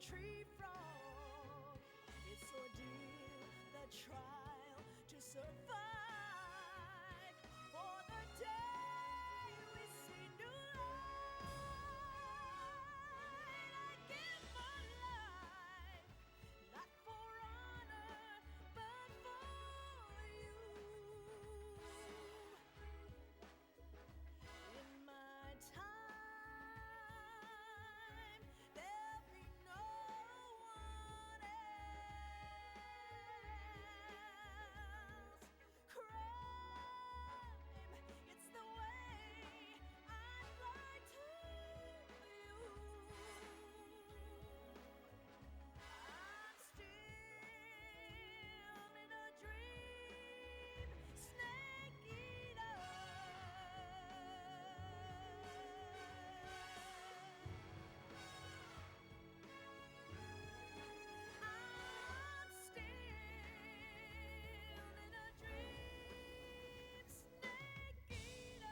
tree frog. It's ordeal, the trial to survive. For the day we see new light, I give my life, not for honor, but for you. In my time, there'll be no one else. Crime, it's the way I'd like to you. I'm still in a dream, snake eater. I'm still in a dream, snake eater.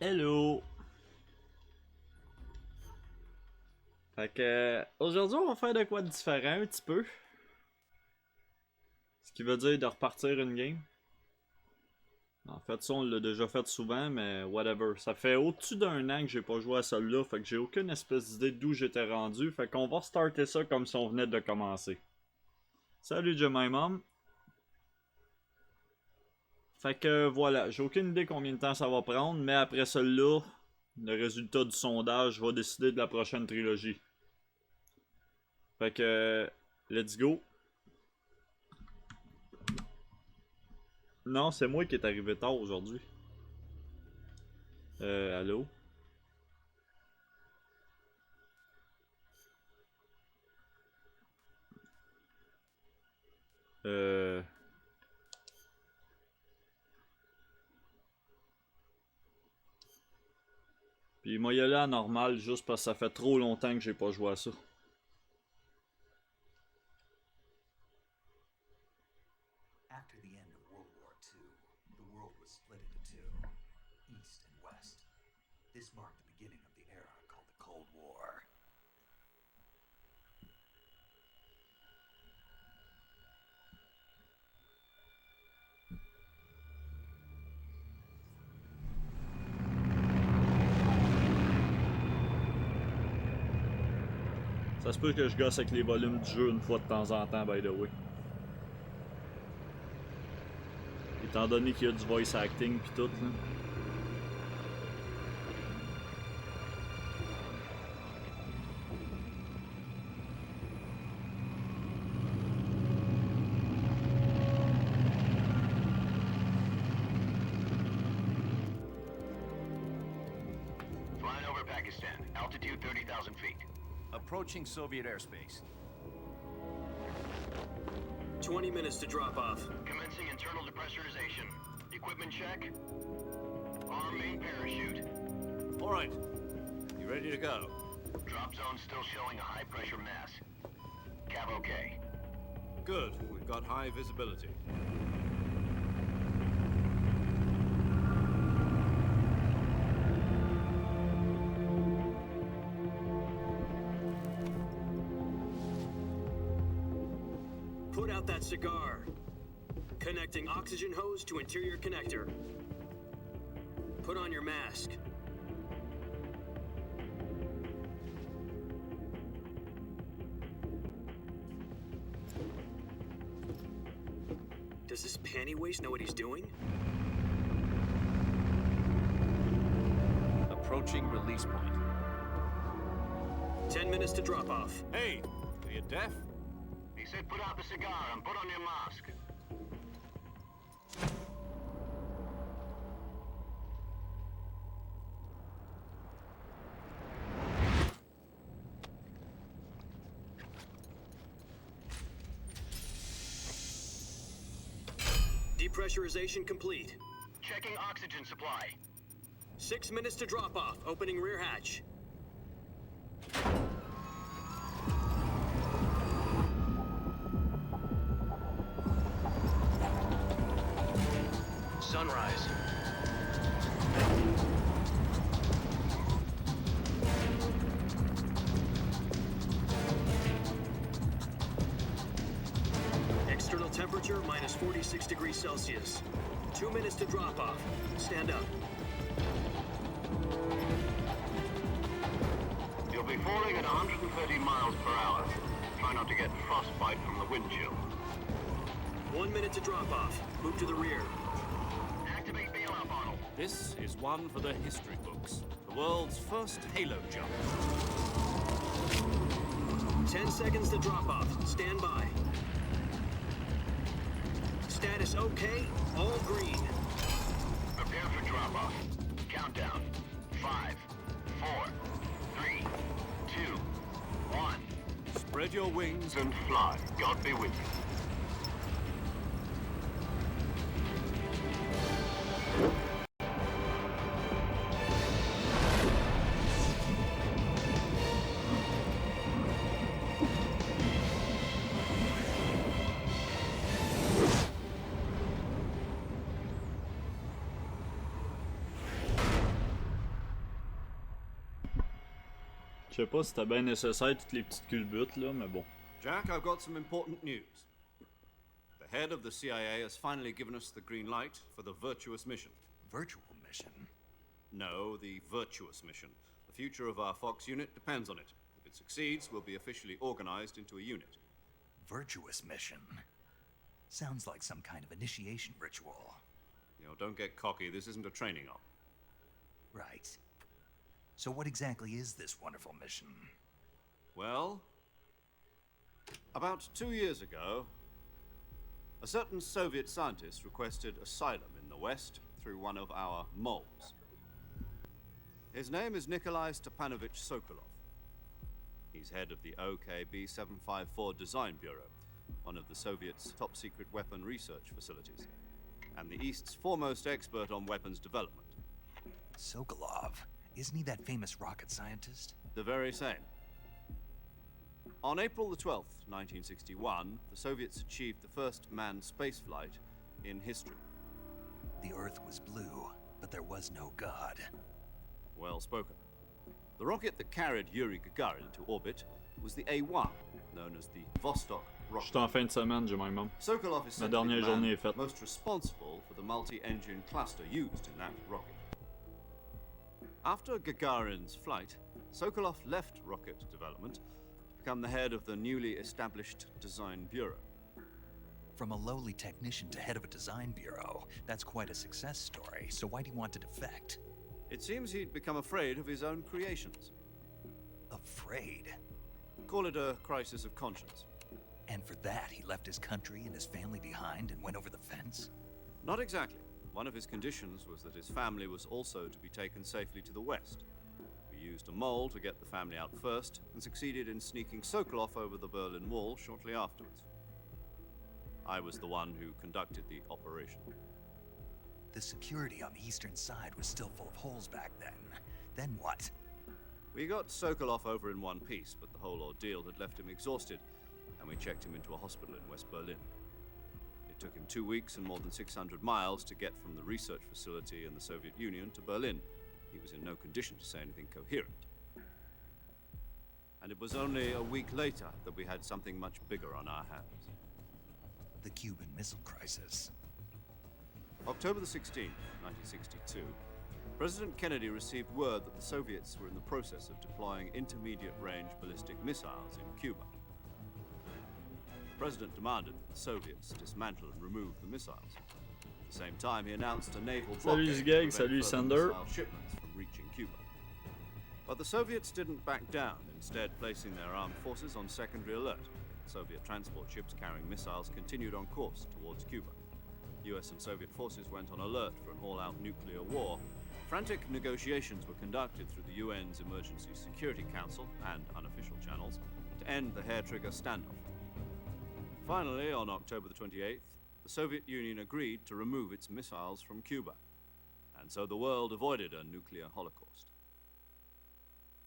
Hello! Fait que aujourd'hui on va faire de quoi de différent un petit peu. Ce qui veut dire de repartir une game. En fait ça on l'a déjà fait souvent mais whatever. Ça fait au-dessus d'un an que j'ai pas joué à celle-là, fait que j'ai aucune espèce d'idée d'où j'étais rendu. Fait qu'on va starter ça comme si on venait de commencer. Salut Jemima. Fait que voilà, j'ai aucune idée combien de temps ça va prendre, mais après celle-là, le résultat du sondage va décider de la prochaine trilogie. Fait que, let's go. Non, c'est moi qui est arrivé tard aujourd'hui. Allô? Euh... Puis moi y aller à normal juste parce que ça fait trop longtemps que j'ai pas joué à ça. After the end of World War II, the world was split into two, East and West. This marked the beginning of the era called the Cold War. Ça se peut que je gosse avec les volumes du jeu une fois de temps en temps, by the way. Étant donné qu'il y a du voice acting pis tout, là. Flying over Pakistan, altitude 30,000 feet. Approaching Soviet airspace. 20 minutes to drop off. Commencing internal depressurization. Equipment check. Arm main parachute. All right. You ready to go? Drop zone still showing a high pressure mass. Cav okay. Good. We've got high visibility. Put out that cigar. Connecting oxygen hose to interior connector. Put on your mask. Does this panty waste know what he's doing? Approaching release point. 10 minutes to drop off. Hey, are you deaf? He said put out the cigar and put on your mask. Depressurization complete. Checking oxygen supply. 6 minutes to drop off. Opening rear hatch. Sunrise. External temperature minus 46 degrees Celsius. 2 minutes to drop off. Stand up. You'll be falling at 130 miles per hour. Try not to get frostbite from the wind chill. 1 minute to drop off. Move to the rear. Activate bailout bottle. This is one for the history books. The world's first halo jump. 10 seconds to drop off. Stand by. Status okay. All green. Prepare for drop-off. Countdown. 5, 4, 3, 2, 1. Spread your wings And fly. God be with you. Je sais pas si c'était bien nécessaire toutes les petites culbutes là, mais bon. Jack, I've got some important news. The head of the CIA has finally given us the green light for the virtuous mission. Virtual mission? No, the virtuous mission. The future of our Fox unit depends on it. If it succeeds, we'll be officially organized into a unit. Virtuous mission? Sounds like some kind of initiation ritual. You know, don't get cocky. This isn't a training op. Right. So what exactly is this wonderful mission? Well, about 2 years ago, a certain Soviet scientist requested asylum in the West through one of our moles. His name is Nikolai Stepanovich Sokolov. He's head of the OKB 754 Design Bureau, one of the Soviets' top-secret weapon research facilities, and the East's foremost expert on weapons development. Sokolov? Isn't he that famous rocket scientist? The very same. On April the 12th, 1961, the Soviets achieved the first manned spaceflight in history. The Earth was blue, but there was no God. Well spoken. The rocket that carried Yuri Gagarin to orbit was the A-1, known as the Vostok rocket. J'étais en fin de semaine, j'ai même. Sokolov is La said to be dernière the journée man est faite. most responsible for the multi-engine cluster used in that rocket. After Gagarin's flight, Sokolov left rocket development to become the head of the newly established Design Bureau. From a lowly technician to head of a design bureau, that's quite a success story. So why do you want to defect? It seems he'd become afraid of his own creations. Afraid? Call it a crisis of conscience. And for that, he left his country and his family behind and went over the fence? Not exactly. One of his conditions was that his family was also to be taken safely to the west. We used a mole to get the family out first, and succeeded in sneaking Sokolov over the Berlin Wall shortly afterwards. I was the one who conducted the operation. The security on the eastern side was still full of holes back then. Then what? We got Sokolov over in one piece, but the whole ordeal had left him exhausted, and we checked him into a hospital in West Berlin. It took him 2 weeks and more than 600 miles to get from the research facility in the Soviet Union to Berlin. He was in no condition to say anything coherent. And it was only a week later that we had something much bigger on our hands. The Cuban Missile Crisis. October the 16th, 1962, President Kennedy received word that the Soviets were in the process of deploying intermediate-range ballistic missiles in Cuba. The President demanded that the Soviets dismantle and remove the missiles. At the same time, he announced a naval blockade Salut to Zgag, prevent salut further Sander. missile shipments from reaching Cuba. But the Soviets didn't back down, instead placing their armed forces on secondary alert. Soviet transport ships carrying missiles continued on course towards Cuba. US and Soviet forces went on alert for an all-out nuclear war. Frantic negotiations were conducted through the UN's Emergency Security Council and unofficial channels to end the hair-trigger standoff. Finally, on October the 28th, the Soviet Union agreed to remove its missiles from Cuba, and so the world avoided a nuclear holocaust.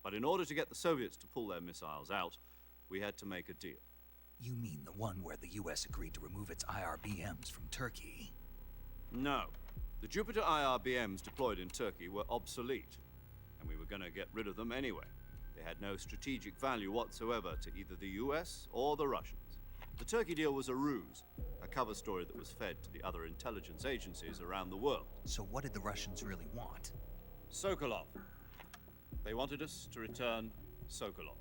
But in order to get the Soviets to pull their missiles out, we had to make a deal. You mean the one where the US agreed to remove its IRBMs from Turkey? No. The Jupiter IRBMs deployed in Turkey were obsolete, and we were going to get rid of them anyway. They had no strategic value whatsoever to either the US or the Russians. The Turkey deal was a ruse, a cover story that was fed to the other intelligence agencies around the world. So what did the Russians really want? Sokolov. They wanted us to return Sokolov.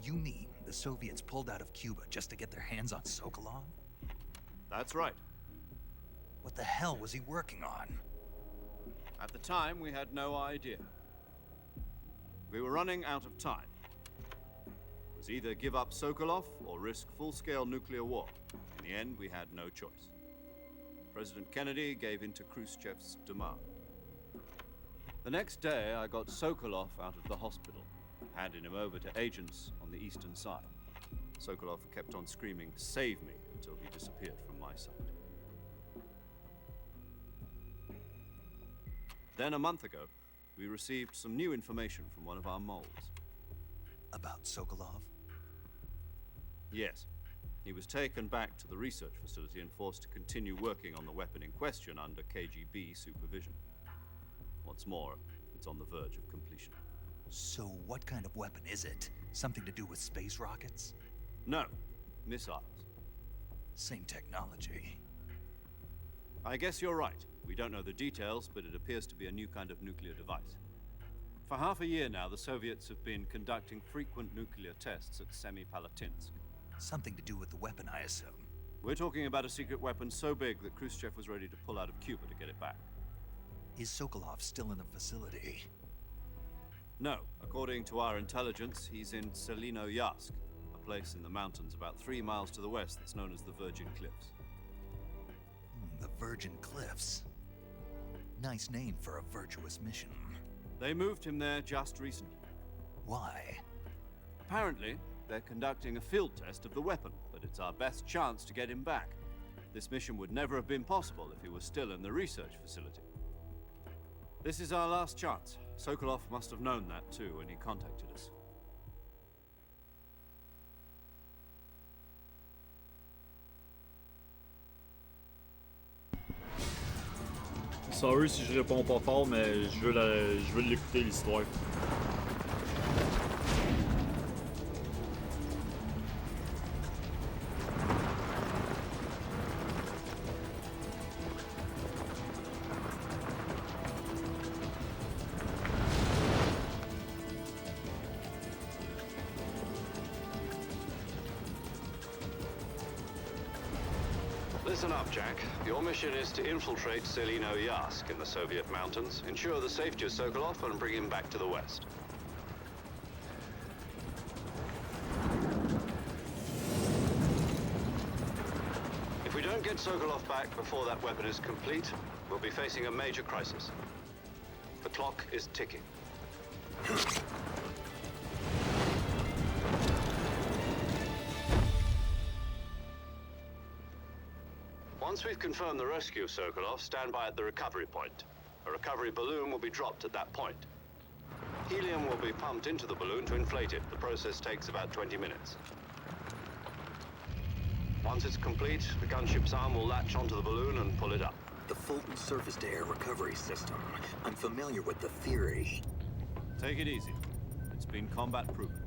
You mean the Soviets pulled out of Cuba just to get their hands on Sokolov? That's right. What the hell was he working on? At the time, we had no idea. We were running out of time. It was either give up Sokolov or risk full-scale nuclear war. In the end, we had no choice. President Kennedy gave in to Khrushchev's demand. The next day, I got Sokolov out of the hospital, handing him over to agents on the eastern side. Sokolov kept on screaming, "Save me," until he disappeared from my sight. Then, a month ago, we received some new information from one of our moles. About Sokolov? Yes. He was taken back to the research facility and forced to continue working on the weapon in question under KGB supervision. What's more, it's on the verge of completion. So what kind of weapon is it? Something to do with space rockets? No, missiles. Same technology. I guess you're right. We don't know the details, but it appears to be a new kind of nuclear device. For half a year now, the Soviets have been conducting frequent nuclear tests at Semipalatinsk. Something to do with the weapon, I assume. We're talking about a secret weapon so big that Khrushchev was ready to pull out of Cuba to get it back. Is Sokolov still in the facility? No. According to our intelligence, he's in Selino-Yarsk, a place in the mountains about 3 miles to the west that's known as the Virgin Cliffs. The Virgin Cliffs. Nice name for a virtuous mission. They moved him there just recently. Why? Apparently, they're conducting a field test of the weapon, but it's our best chance to get him back. This mission would never have been possible if he was still in the research facility. This is our last chance. Sokolov must have known that too when he contacted us. Sorry si je réponds pas fort, mais je veux l'écouter l'histoire. Listen up, Jack. Your mission is to infiltrate Selino-Yarsk in the Soviet mountains, ensure the safety of Sokolov, and bring him back to the West. If we don't get Sokolov back before that weapon is complete, we'll be facing a major crisis. The clock is ticking. Once we've confirmed the rescue of Sokolov, stand by at the recovery point. A recovery balloon will be dropped at that point. Helium will be pumped into the balloon to inflate it. The process takes about 20 minutes. Once it's complete, the gunship's arm will latch onto the balloon and pull it up. The Fulton surface-to-air recovery system. I'm familiar with the theory. Take it easy. It's been combat-proven.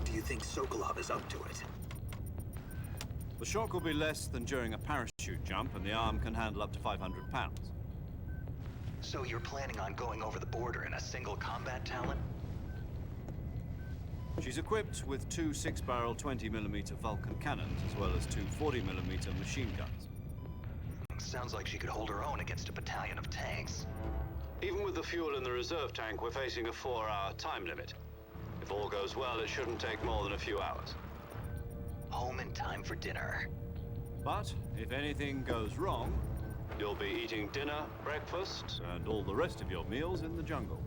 Do you think Sokolov is up to it? The shock will be less than during a parachute jump, and the arm can handle up to 500 pounds. So you're planning on going over the border in a single combat talent? She's equipped with 2 6-barrel 20mm Vulcan cannons, as well as 2 40mm machine guns. Sounds like she could hold her own against a battalion of tanks. Even with the fuel in the reserve tank, we're facing a 4-hour time limit. If all goes well, it shouldn't take more than a few hours. Home in time for dinner. But if anything goes wrong, You'll be eating dinner, breakfast, and all the rest of your meals in the jungle.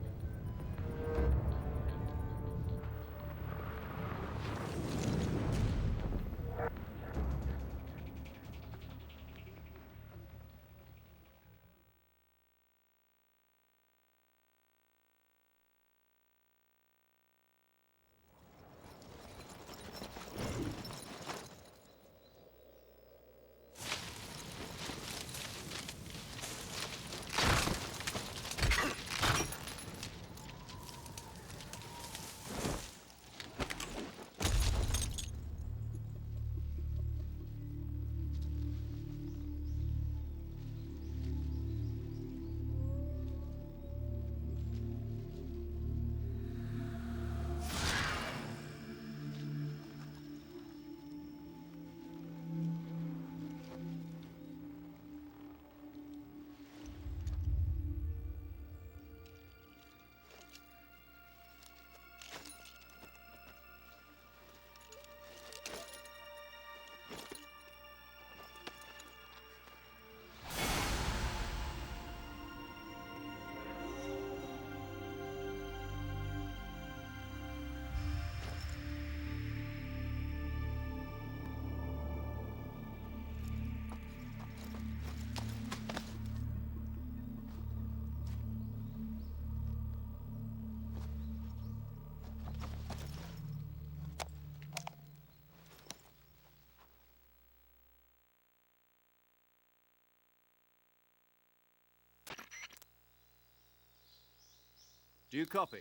Do you copy?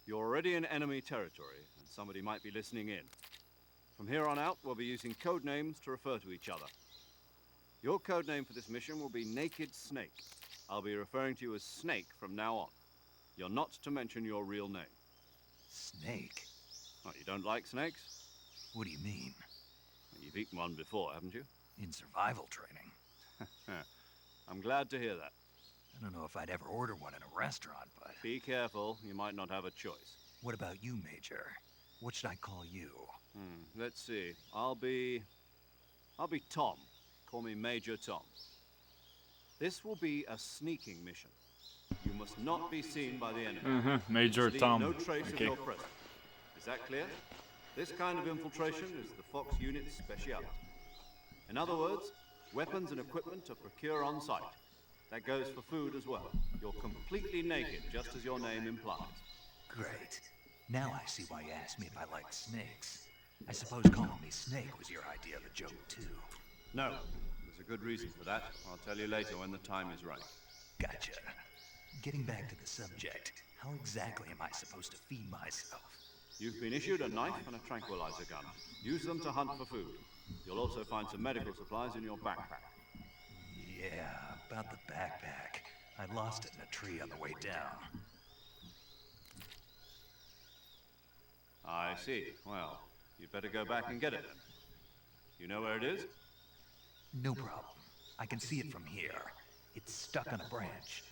You're already in enemy territory, and somebody might be listening in. From here on out, we'll be using code names to refer to each other. Your code name for this mission will be Naked Snake. I'll be referring to you as Snake from now on. You're not to mention your real name. Snake? Oh, you don't like snakes? What do you mean? You've eaten one before, haven't you? In survival training? I'm glad to hear that. I don't know if I'd ever order one in a restaurant, but... Be careful, you might not have a choice. What about you, Major? What should I call you? Let's see. I'll be Tom. Call me Major Tom. This will be a sneaking mission. You must not be seen by the enemy. Major Must leave Tom. no trace of Okay. your presence. Is that clear? This kind of infiltration is the Fox unit's speciality. In other words, weapons and equipment are procured on site. That goes for food as well. You're completely naked, just as your name implies. Great. Now I see why you asked me if I liked snakes. I suppose calling me Snake was your idea of a joke, too. No, there's a good reason for that. I'll tell you later when the time is right. Gotcha. Getting back to the subject, how exactly am I supposed to feed myself? You've been issued a knife and a tranquilizer gun. Use them to hunt for food. You'll also find some medical supplies in your backpack. Yeah, about the backpack. I lost it in a tree on the way down. I see. Well, you'd better go back and get it then. You know where it is? No problem. I can see it from here. It's stuck on a branch.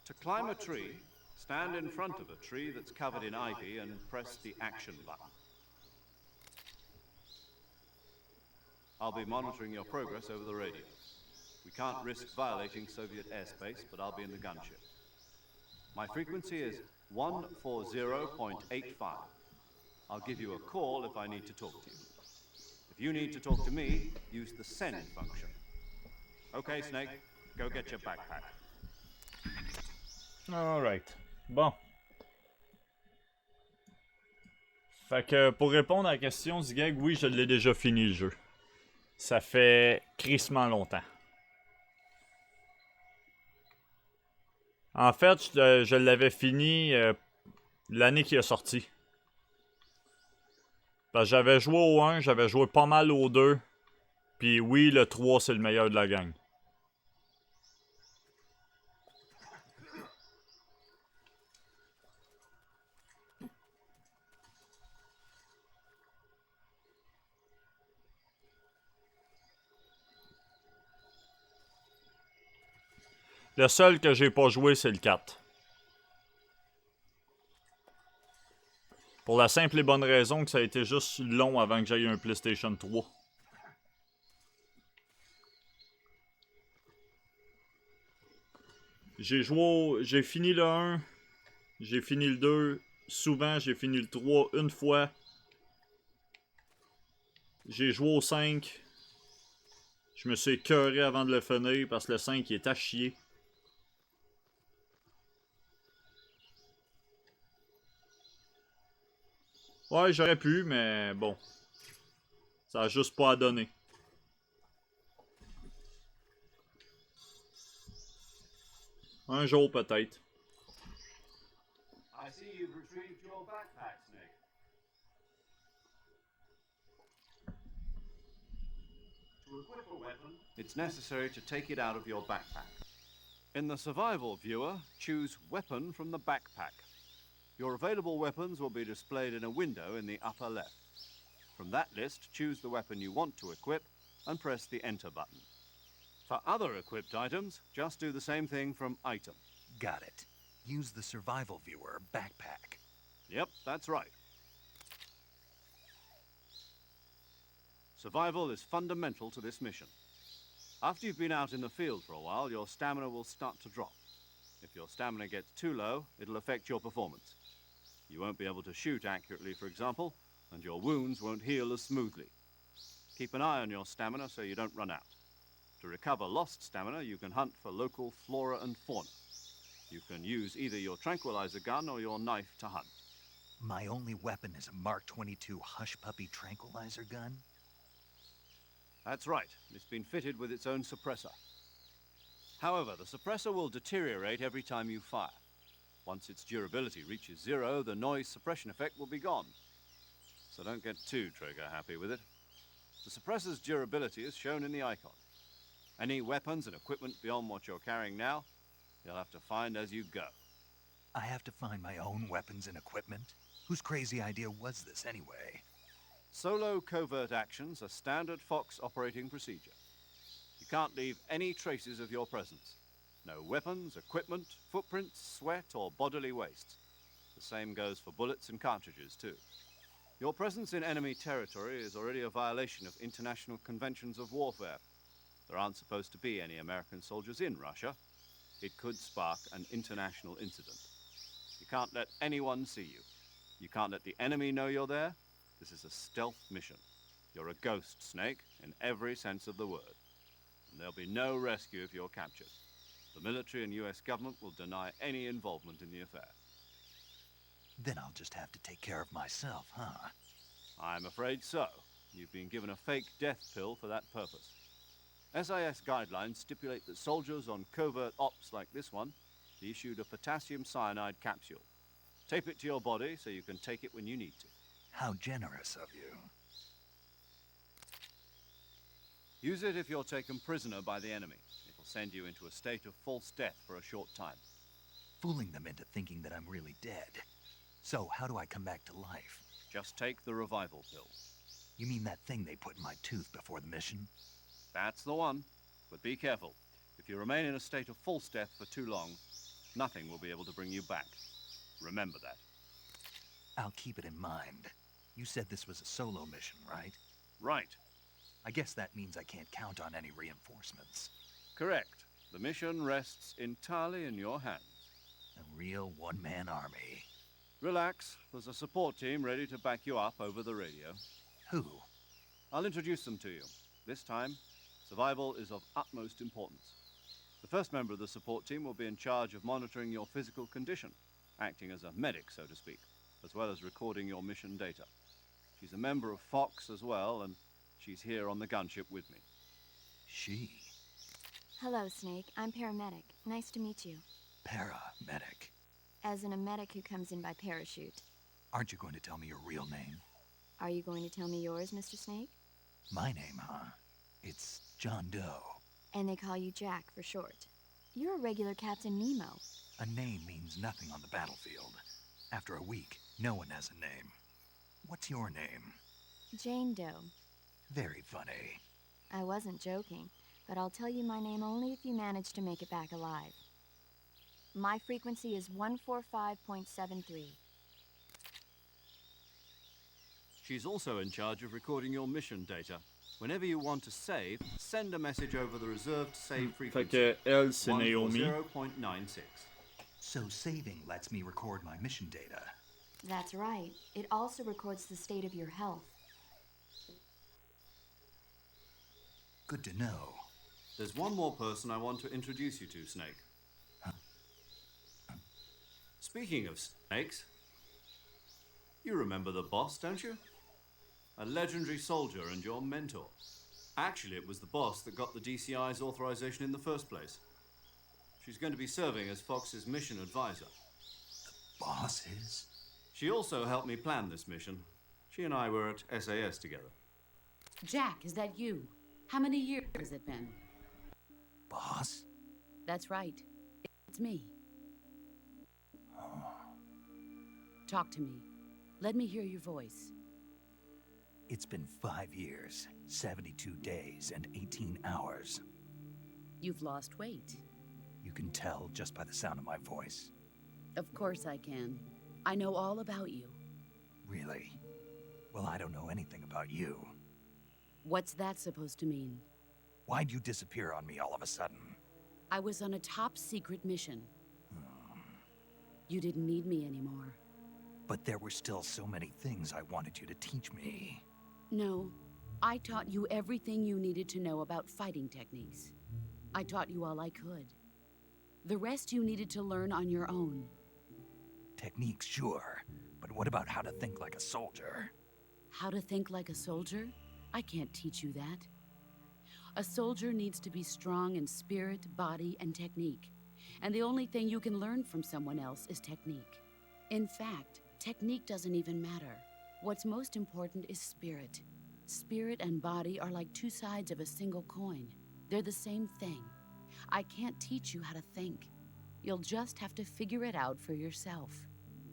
To climb a tree, stand in front of a tree that's covered in ivy and press the action button. I'll be monitoring your progress over the radio. We can't risk violating Soviet airspace, but I'll be in the gunship. My frequency is 140.85. I'll give you a call if I need to talk to you. If you need to talk to me, use the send function. Okay, Snake, go get your backpack. Alright. Bon. Fait que pour répondre à la question, Zigag, oui, je l'ai déjà fini le jeu. Ça fait crissement longtemps. En fait, je l'avais fini l'année qui est sorti. Parce que j'avais joué au 1, j'avais joué pas mal au 2. Puis oui, le 3, c'est le meilleur de la gang. Le seul que j'ai pas joué, c'est le 4. Pour la simple et bonne raison que ça a été juste long avant que j'aille un PlayStation 3. J'ai fini le 1, j'ai fini le 2, souvent j'ai fini le 3 une fois. J'ai joué au 5. Je me suis écœuré avant de le finir parce que le 5 il est à chier. Ouais, j'aurais pu, mais bon. Ça a juste pas à donner. Un jour peut-être. I see you've retrieved your backpack, Snake. To equip a weapon, it's necessary to take it out of your backpack. In the survival viewer, choose Weapon from the backpack. Your available weapons will be displayed in a window in the upper left. From that list, choose the weapon you want to equip and press the Enter button. For other equipped items, just do the same thing from Item. Got it. Use the survival viewer backpack. Yep, that's right. Survival is fundamental to this mission. After you've been out in the field for a while, your stamina will start to drop. If your stamina gets too low, it'll affect your performance. You won't be able to shoot accurately, for example, and your wounds won't heal as smoothly. Keep an eye on your stamina so you don't run out. To recover lost stamina, you can hunt for local flora and fauna. You can use either your tranquilizer gun or your knife to hunt. My only weapon is a Mark 22 Hush Puppy tranquilizer gun? That's right. It's been fitted with its own suppressor. However, the suppressor will deteriorate every time you fire. Once its durability reaches 0, the noise suppression effect will be gone. So don't get too trigger happy with it. The suppressor's durability is shown in the icon. Any weapons and equipment beyond what you're carrying now, you'll have to find as you go. I have to find my own weapons and equipment? Whose crazy idea was this anyway? Solo covert actions are standard Fox operating procedure. You can't leave any traces of your presence. No weapons, equipment, footprints, sweat, or bodily waste. The same goes for bullets and cartridges, too. Your presence in enemy territory is already a violation of international conventions of warfare. There aren't supposed to be any American soldiers in Russia. It could spark an international incident. You can't let anyone see you. You can't let the enemy know you're there. This is a stealth mission. You're a ghost, Snake, in every sense of the word. And there'll be no rescue if you're captured. The military and US government will deny any involvement in the affair. Then I'll just have to take care of myself, huh? I'm afraid so. You've been given a fake death pill for that purpose. SIS guidelines stipulate that soldiers on covert ops like this one be issued a potassium cyanide capsule. Tape it to your body so you can take it when you need to. How generous of you. Use it if you're taken prisoner by the enemy. It'll send you into a state of false death for a short time. Fooling them into thinking that I'm really dead. So, how do I come back to life? Just take the revival pill. You mean that thing they put in my tooth before the mission? That's the one. But be careful. If you remain in a state of false death for too long, nothing will be able to bring you back. Remember that. I'll keep it in mind. You said this was a solo mission, right? Right. I guess that means I can't count on any reinforcements. Correct. The mission rests entirely in your hands. A real one-man army. Relax. There's a support team ready to back you up over the radio. Who? I'll introduce them to you. This time, survival is of utmost importance. The first member of the support team will be in charge of monitoring your physical condition, acting as a medic, so to speak, as well as recording your mission data. She's a member of Fox as well, and she's here on the gunship with me. She? Hello, Snake. I'm paramedic. Nice to meet you. Paramedic. As in a medic who comes in by parachute. Aren't you going to tell me your real name? Are you going to tell me yours, Mr. Snake? My name, huh? It's John Doe. And they call you Jack for short. You're a regular Captain Nemo. A name means nothing on the battlefield. After a week, no one has a name. What's your name? Jane Doe. Very funny. I wasn't joking, but I'll tell you my name only if you manage to make it back alive. My frequency is 145.73. She's also in charge of recording your mission data. Whenever you want to save, send a message over the reserved save Fait frequency. que elle, c'est Naomi. 140.96. So saving lets me record my mission data. That's right. It also records the state of your health. Good to know. There's one more person I want to introduce you to, Snake. Speaking of snakes, you remember the boss, don't you? A legendary soldier and your mentor. Actually, it was the boss that got the DCI's authorization in the first place. She's going to be serving as Fox's mission advisor. Boss is? She also helped me plan this mission. She and I were at SAS together. Jack, is that you? How many years has it been? Boss? That's right. It's me. Talk to me. Let me hear your voice. It's been 5 years, 72 days, and 18 hours. You've lost weight. You can tell just by the sound of my voice. Of course I can. I know all about you. Really? Well, I don't know anything about you. What's that supposed to mean? Why'd you disappear on me all of a sudden? I was on a top-secret mission. You didn't need me anymore. But there were still so many things I wanted you to teach me. No, I taught you everything you needed to know about fighting techniques. I taught you all I could. The rest you needed to learn on your own. Techniques, sure. But what about how to think like a soldier? How to think like a soldier? I can't teach you that. A soldier needs to be strong in spirit, body, and technique. And the only thing you can learn from someone else is technique. In fact, technique doesn't even matter. What's most important is spirit. Spirit and body are like two sides of a single coin. They're the same thing. I can't teach you how to think. You'll just have to figure it out for yourself.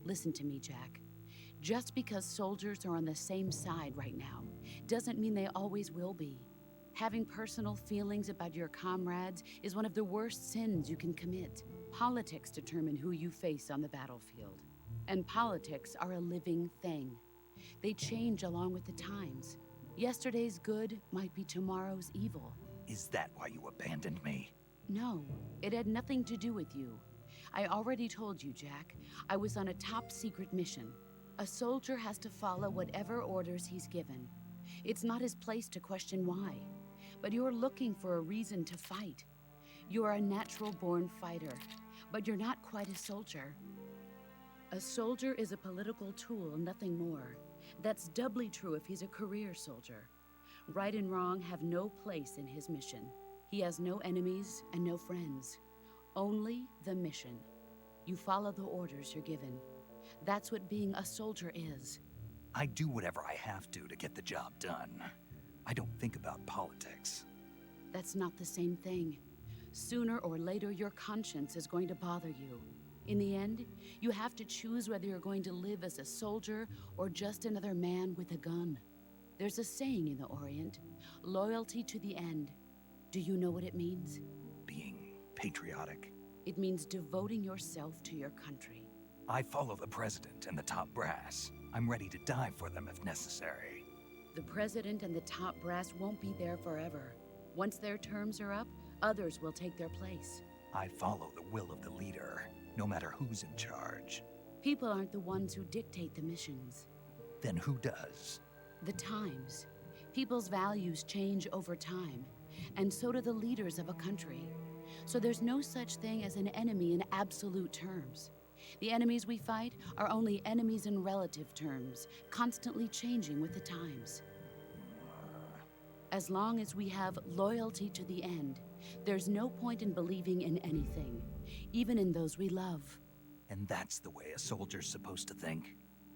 Listen to me, Jack. Just because soldiers are on the same side right now doesn't mean they always will be. Having personal feelings about your comrades is one of the worst sins you can commit. Politics determine who you face on the battlefield. And politics are a living thing. They change along with the times. Yesterday's good might be tomorrow's evil. Is that why you abandoned me? No, it had nothing to do with you. I already told you, Jack. I was on a top-secret mission. A soldier has to follow whatever orders he's given. It's not his place to question why. But you're looking for a reason to fight. You're a natural-born fighter, but you're not quite a soldier. A soldier is a political tool, nothing more. That's doubly true if he's a career soldier. Right and wrong have no place in his mission. He has no enemies and no friends. Only the mission. You follow the orders you're given. That's what being a soldier is. I do whatever I have to get the job done. I don't think about politics. That's not the same thing. Sooner or later, your conscience is going to bother you. In the end, you have to choose whether you're going to live as a soldier or just another man with a gun. There's a saying in the Orient, loyalty to the end. Do you know what it means? Being patriotic. It means devoting yourself to your country. I follow the president and the top brass. I'm ready to die for them if necessary. The president and the top brass won't be there forever. Once their terms are up, others will take their place. I follow the will of the leader, no matter who's in charge. People aren't the ones who dictate the missions. Then who does? The times. People's values change over time, and so do the leaders of a country. So there's no such thing as an enemy in absolute terms. The enemies we fight are only enemies in relative terms, constantly changing with the times. As long as we have loyalty to the end, there's no point in believing in anything, even in those we love. And that's the way a soldier's supposed to think?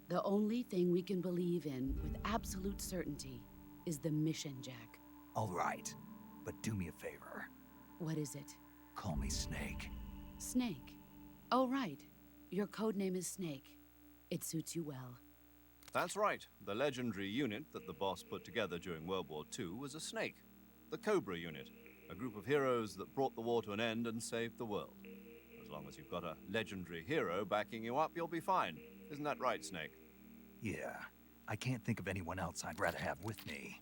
The only thing we can believe in with absolute certainty is the mission, Jack. All right, but do me a favor. What is it? Call me Snake. Snake? Oh, right. Your code name is Snake. It suits you well. That's right. The legendary unit that the boss put together during World War II was a snake. The Cobra unit, a group of heroes that brought the war to an end and saved the world. As long as you've got a legendary hero backing you up, you'll be fine. Isn't that right, Snake? Yeah, I can't think of anyone else I'd rather have with me.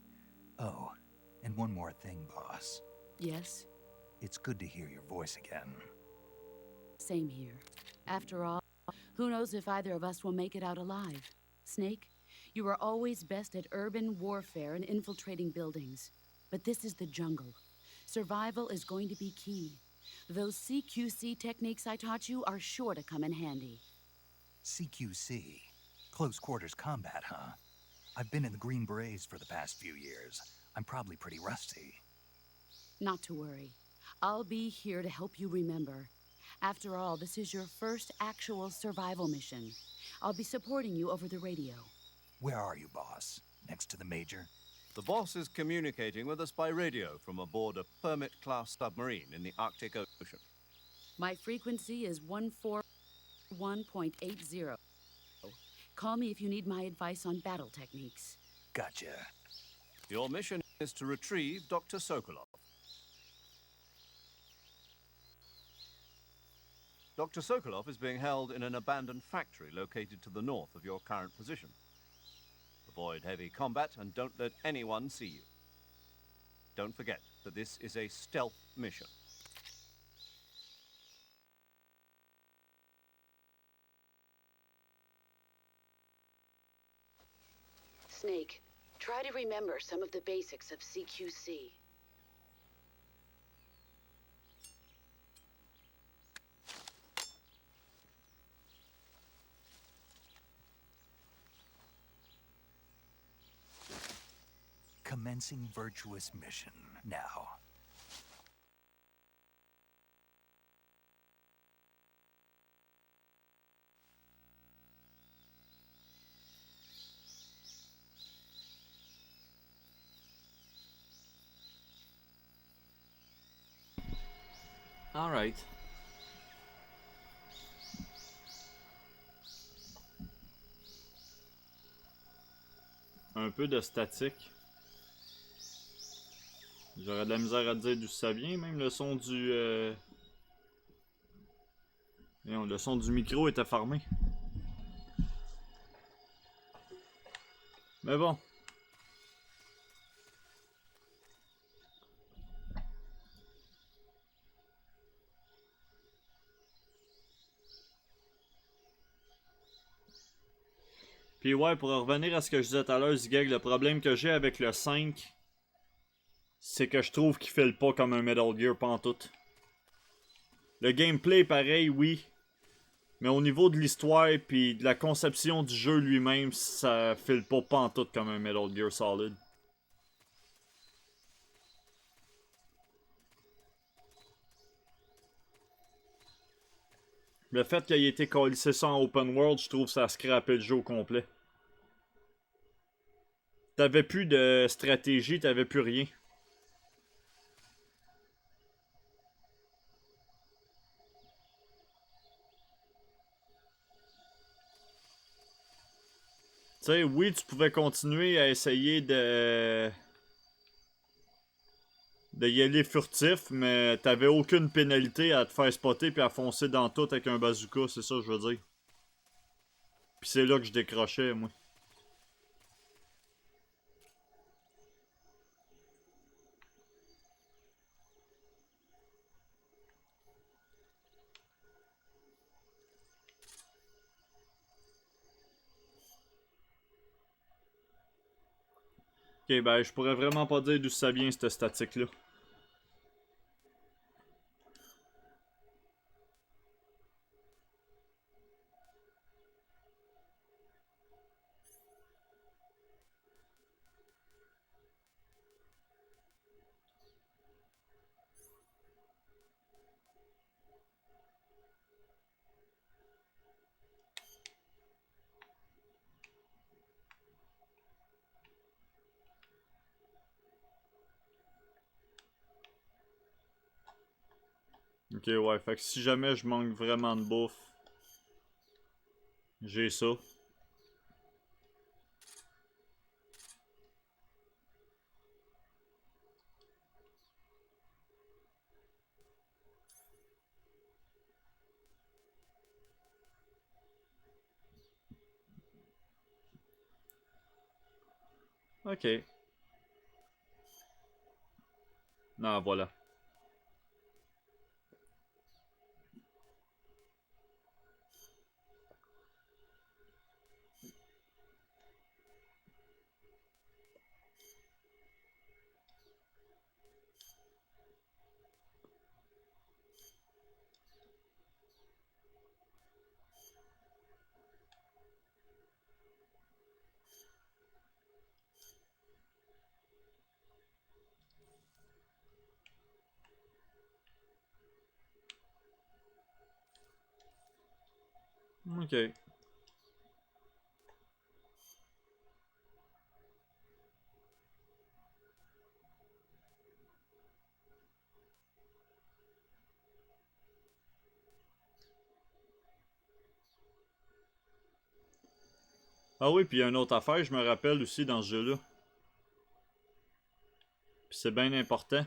Oh, and one more thing, boss. Yes? It's good to hear your voice again. Same here. After all, who knows if either of us will make it out alive? Snake, you are always best at urban warfare and infiltrating buildings. But this is the jungle. Survival is going to be key. Those CQC techniques I taught you are sure to come in handy. CQC? Close quarters combat, huh? I've been in the Green Berets for the past few years. I'm probably pretty rusty. Not to worry. I'll be here to help you remember. After all, this is your first actual survival mission. I'll be supporting you over the radio. Where are you, boss? Next to the Major? The boss is communicating with us by radio from aboard a Permit-class submarine in the Arctic Ocean. My frequency is 141.80. Call me if you need my advice on battle techniques. Gotcha. Your mission is to retrieve Dr. Sokolov. Dr. Sokolov is being held in an abandoned factory located to the north of your current position. Avoid heavy combat and don't let anyone see you. Don't forget that this is a stealth mission. Snake, try to remember some of the basics of CQC. Come commencing virtuous mission now. Alright. Un peu de statique. J'aurais de la misère à dire d'où ça vient, même le son du... Voyons, le son du micro était fermé. Mais bon. Puis ouais, pour revenir à ce que je disais tout à l'heure, Zigag, le problème que j'ai avec le 5, c'est que je trouve qu'il file pas comme un Metal Gear pantoute. Le gameplay, pareil, oui. Mais au niveau de l'histoire puis de la conception du jeu lui-même, ça file pas pantoute comme un Metal Gear Solid. Le fait qu'il ait été collissé ça en open world, je trouve que ça a scrappé le jeu au complet. T'avais plus de stratégie, t'avais plus rien. Tu sais, oui, tu pouvais continuer à essayer de y aller furtif, mais t'avais aucune pénalité à te faire spotter puis à foncer dans tout avec un bazooka, c'est ça que je veux dire. Puis c'est là que je décrochais, moi. Ok, ben je pourrais vraiment pas dire d'où ça vient, cette statique-là. Ok, ouais, fait que si jamais je manque vraiment de bouffe, j'ai ça. Ok. Non, voilà. Ok. Ah oui, puis il y a une autre affaire, je me rappelle aussi dans ce jeu-là. Puis c'est bien important.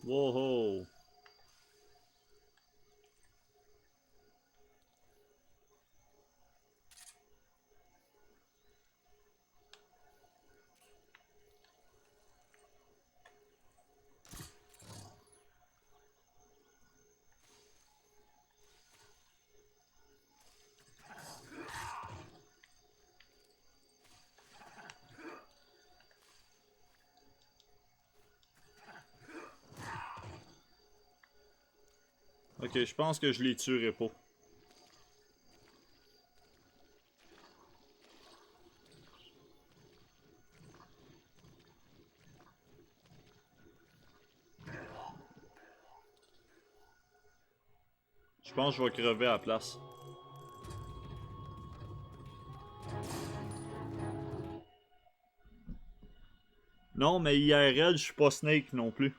Wow! Ok, je pense que je les tuerai pas. Je pense que je vais crever à la place. Non, mais IRL, je suis pas Snake non plus.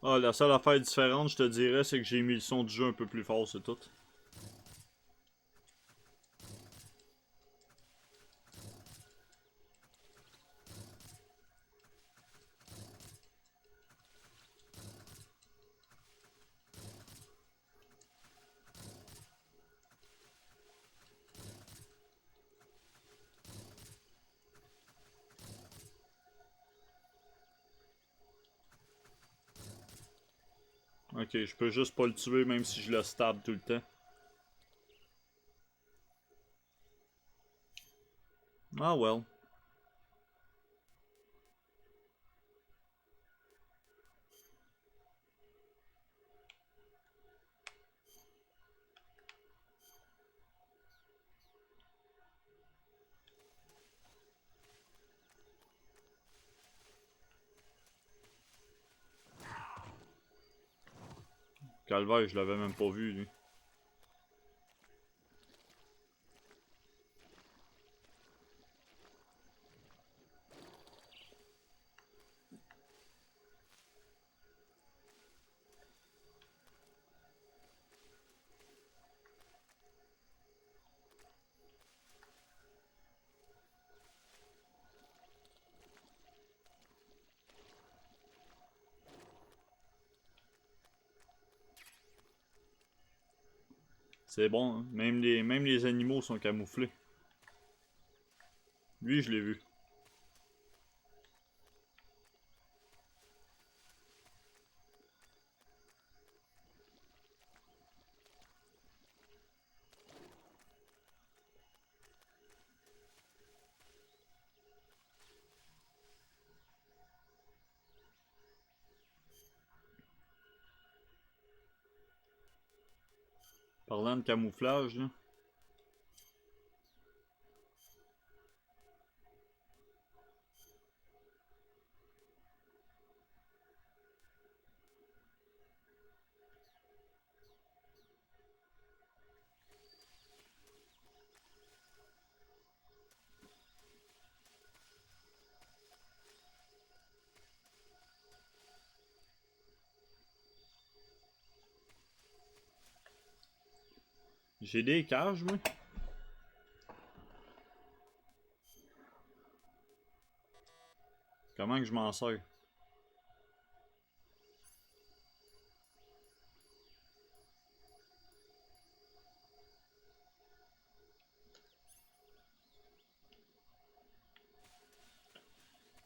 Ah, la seule affaire différente, je te dirais, c'est que j'ai mis le son du jeu un peu plus fort, c'est tout. Ok, je peux juste pas le tuer même si je le stab tout le temps. Ah well. Calvaire, je l'avais même pas vu, lui. C'est bon, hein? Même les animaux sont camouflés. Lui, je l'ai vu. Parlant de camouflage, là. J'ai des cages, moi. Comment que je m'en sers?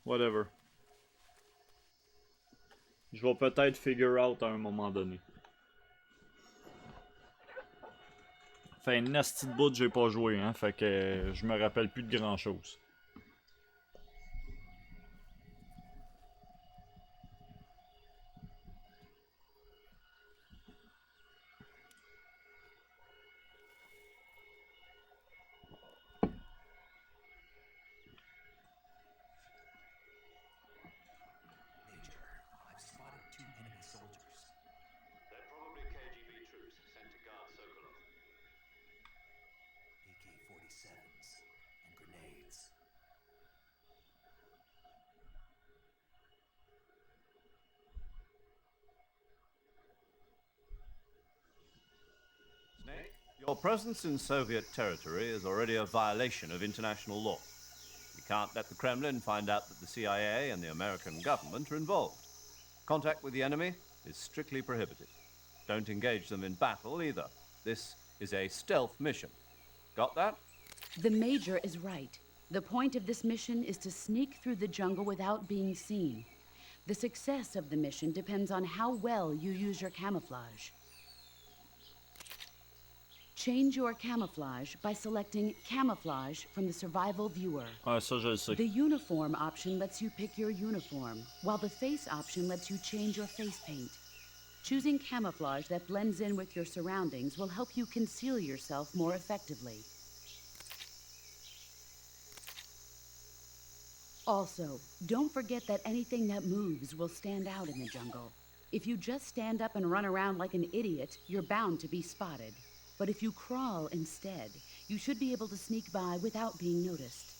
Whatever. Je vais peut-être figure out à un moment donné. Fait une nasty de bout, j'ai pas joué, hein. Fait que je me rappelle plus de grand chose. Your presence in Soviet territory is already a violation of international law. We can't let the Kremlin find out that the CIA and the American government are involved. Contact with the enemy is strictly prohibited. Don't engage them in battle either. This is a stealth mission. Got that? The Major is right. The point of this mission is to sneak through the jungle without being seen. The success of the mission depends on how well you use your camouflage. Change your camouflage by selecting Camouflage from the Survival Viewer. Ouais, ça, je le sais. The Uniform option lets you pick your uniform, while the Face option lets you change your face paint. Choosing camouflage that blends in with your surroundings will help you conceal yourself more effectively. Also, don't forget that anything that moves will stand out in the jungle. If you just stand up and run around like an idiot, you're bound to be spotted. But if you crawl instead, you should be able to sneak by without being noticed.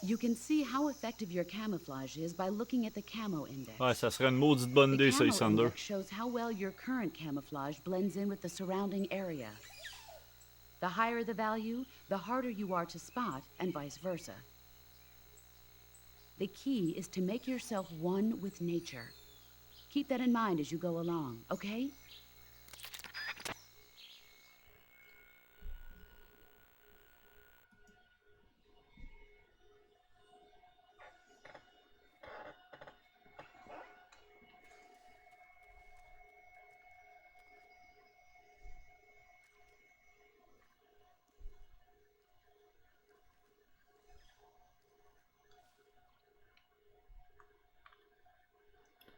You can see how effective your camouflage is by looking at the camo index. Ouais, ça serait une maudite bonne idée, ça, The camo Sander. index shows how well your current camouflage blends in with the surrounding area. The higher the value, the harder you are to spot, and vice versa. The key is to make yourself one with nature. Keep that in mind as you go along, okay?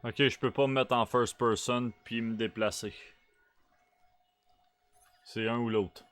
Ok, je peux pas me mettre en first person puis me déplacer. C'est un ou l'autre.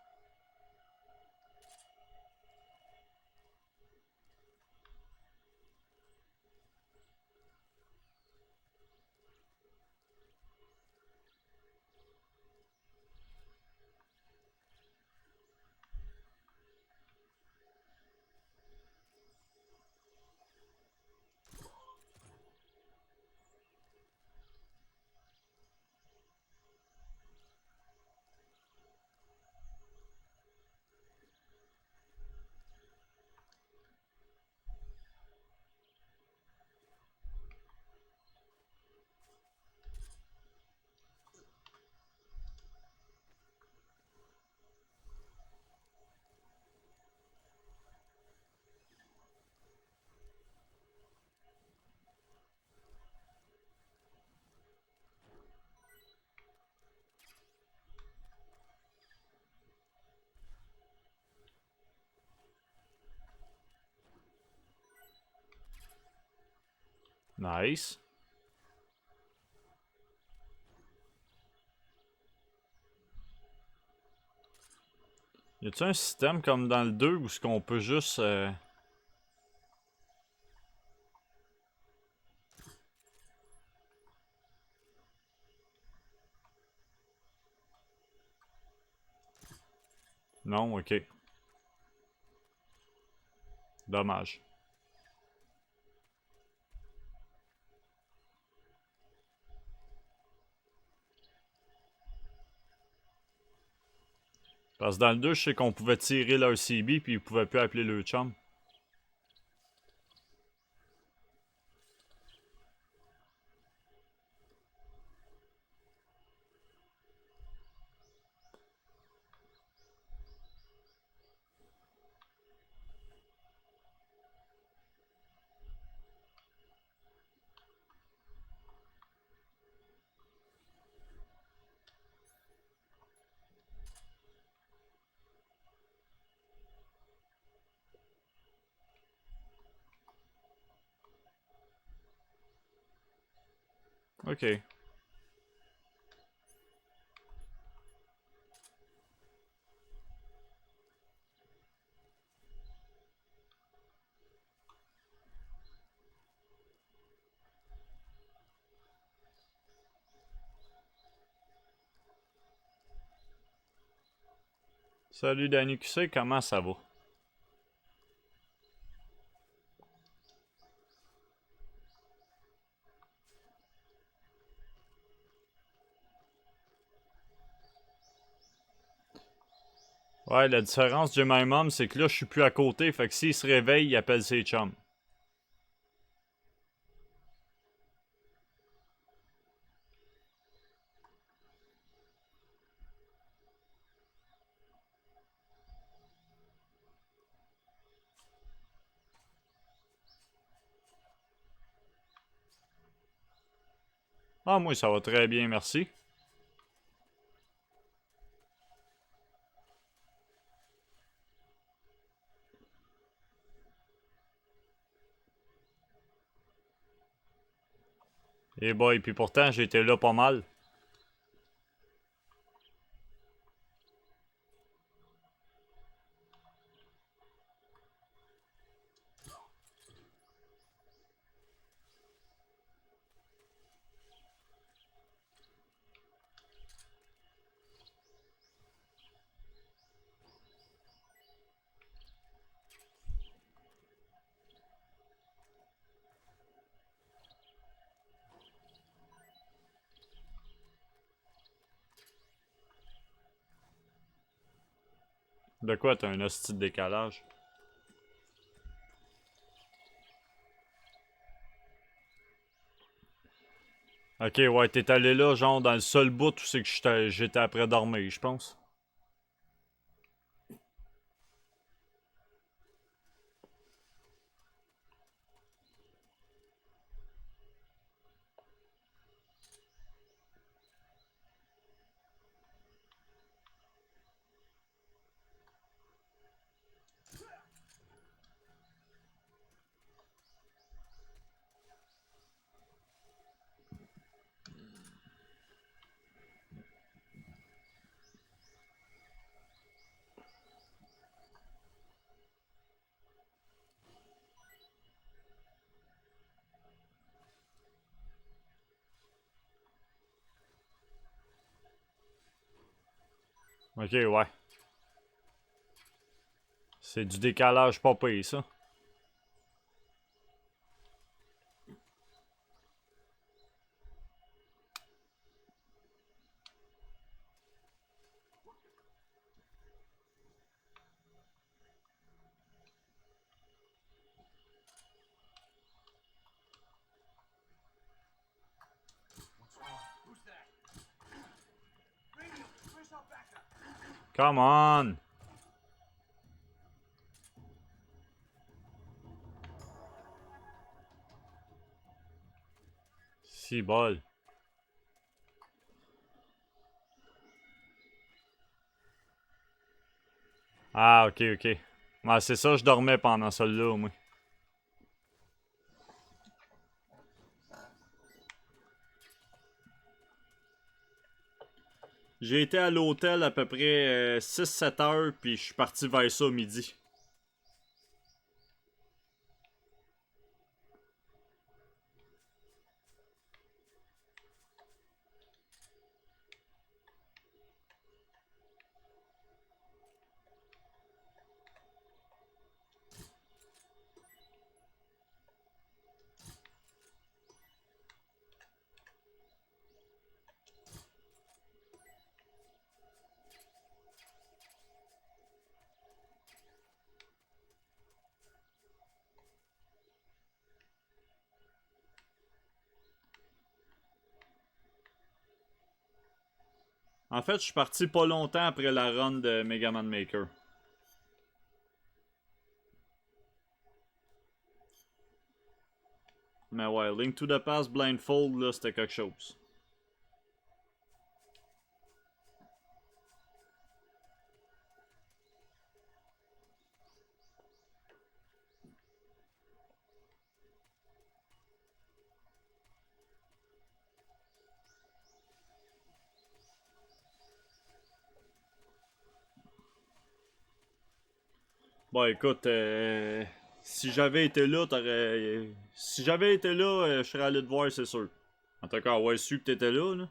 Nice. Y a-t-il un système comme dans le 2 où ce qu'on peut juste... Non, ok. Dommage. Parce que dans le 2, je sais qu'on pouvait tirer leur CB puis ils pouvaient plus appeler le chum. Ok. Salut Danny QC, comment ça va? Ouais, la différence du même homme, c'est que là, je suis plus à côté. Fait que s'il se réveille, il appelle ses chums. Ah, moi, ça va très bien, merci. Et boy, puis pourtant, j'étais là pas mal. De quoi, t'as un hostie de décalage? Ok, ouais, t'es allé là, genre, dans le seul bout où c'est que j'étais après dormir, je pense. Ok, ouais. C'est du décalage pas pire, ça. Come on! Si bol. Ah, ok, ok. Ouais, c'est ça, je dormais pendant celui-là, moi. J'ai été à l'hôtel à peu près 6-7 heures, puis je suis parti vers ça midi. En fait, je suis parti pas longtemps après la run de Mega Man Maker. Mais ouais, Link to the Past Blindfold, là, c'était quelque chose. Bon, écoute, si j'avais été là, t'aurais. Si j'avais été là, je serais allé te voir, c'est sûr. En tout cas, ouais, su que t'étais là, là.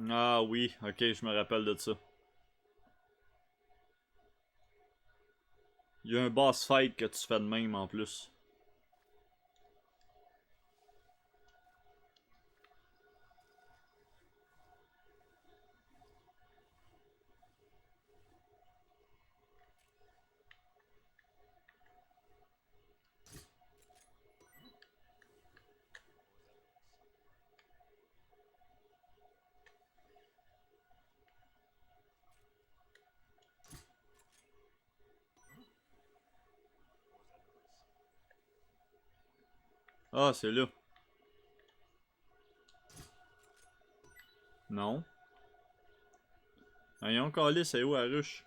Ah oui, ok, je me rappelle de ça. Il y a un boss fight que tu fais de même en plus. Ah, c'est là. Non. Voyons, calé, c'est où la ruche?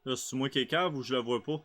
Là, c'est moi qui est cave ou je le vois pas?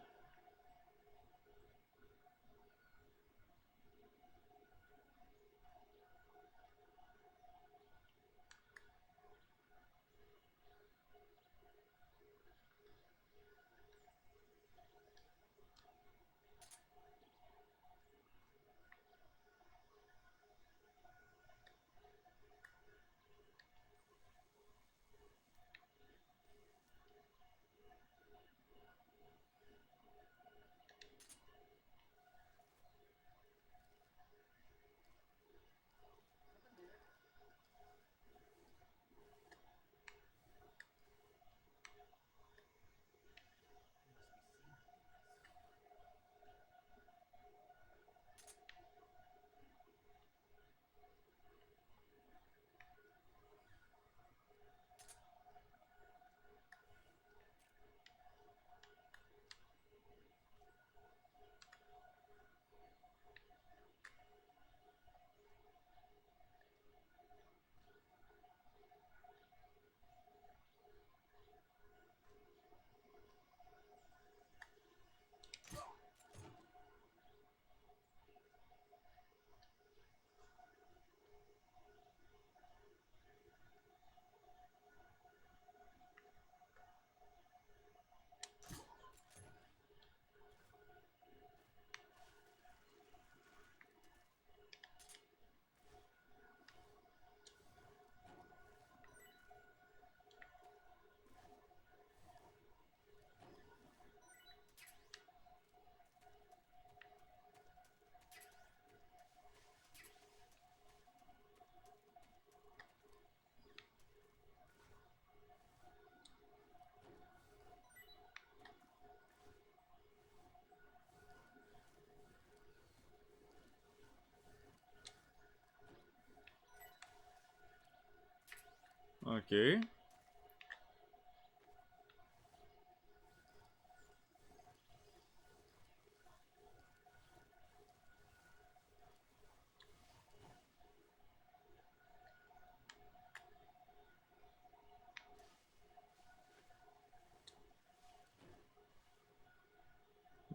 Ok.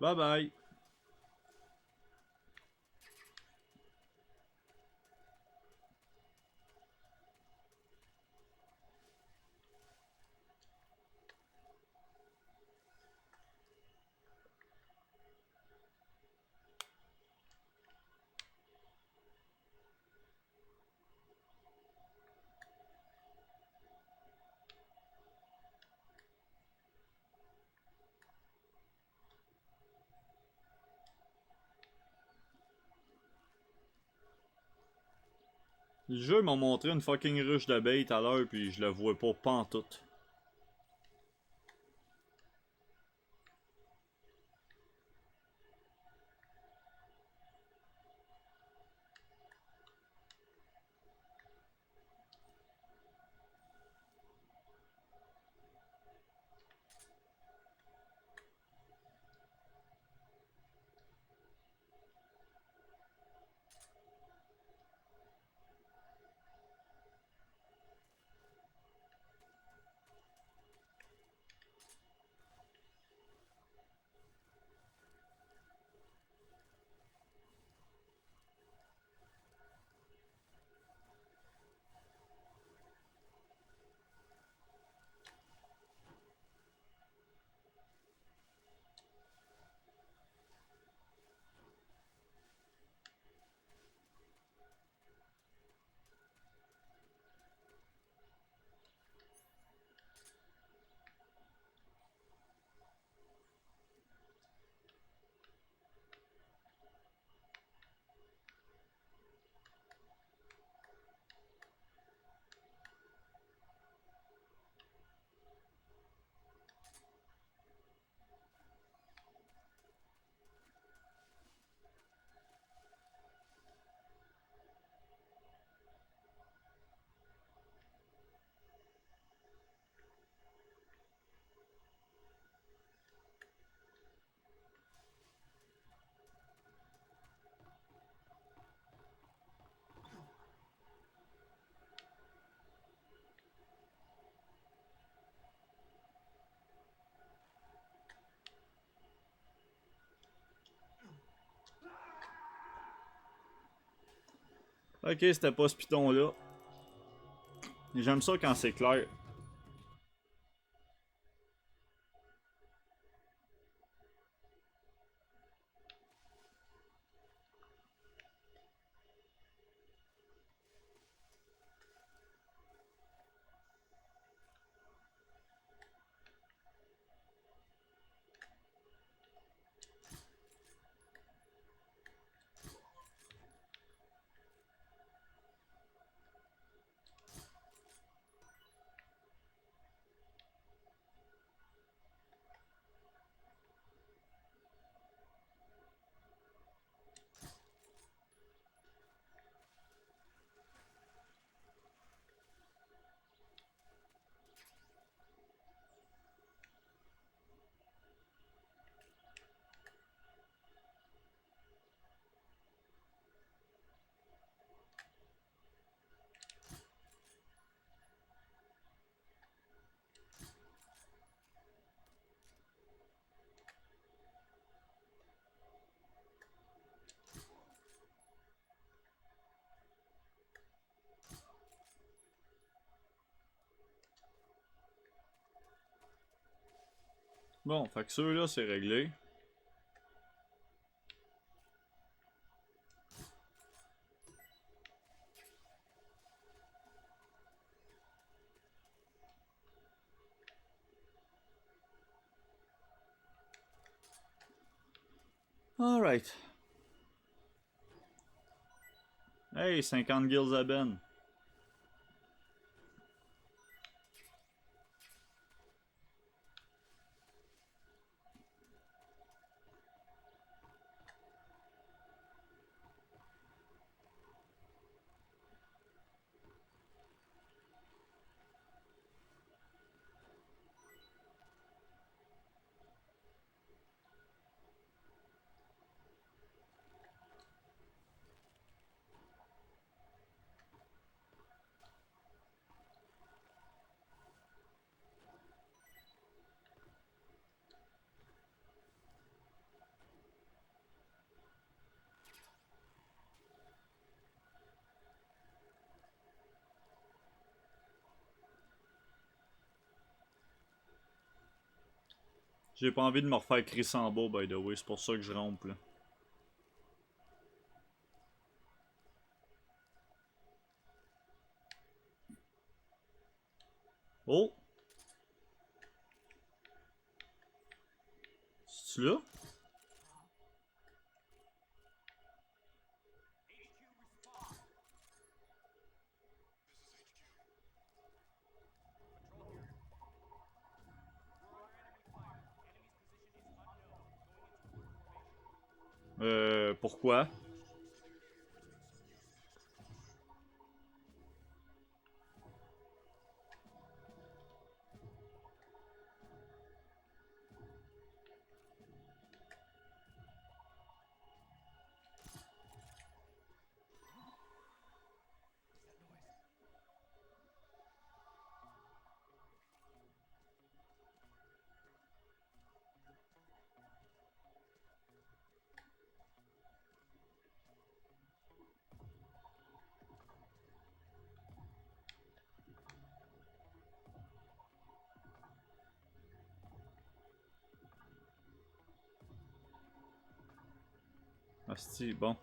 Bye bye. Le jeu m'a montré une fucking ruche de bait à l'heure puis je le vois pas pantoute. Ok, c'était pas ce piton-là. J'aime ça quand c'est clair. Bon, fait que ceux-là, c'est réglé. Alright. Hey, 50 gills à Ben. J'ai pas envie de me refaire crisser en bas, by the way. C'est pour ça que je rompe, là. Oh! C'est-tu là? Pourquoi? Asti, bon.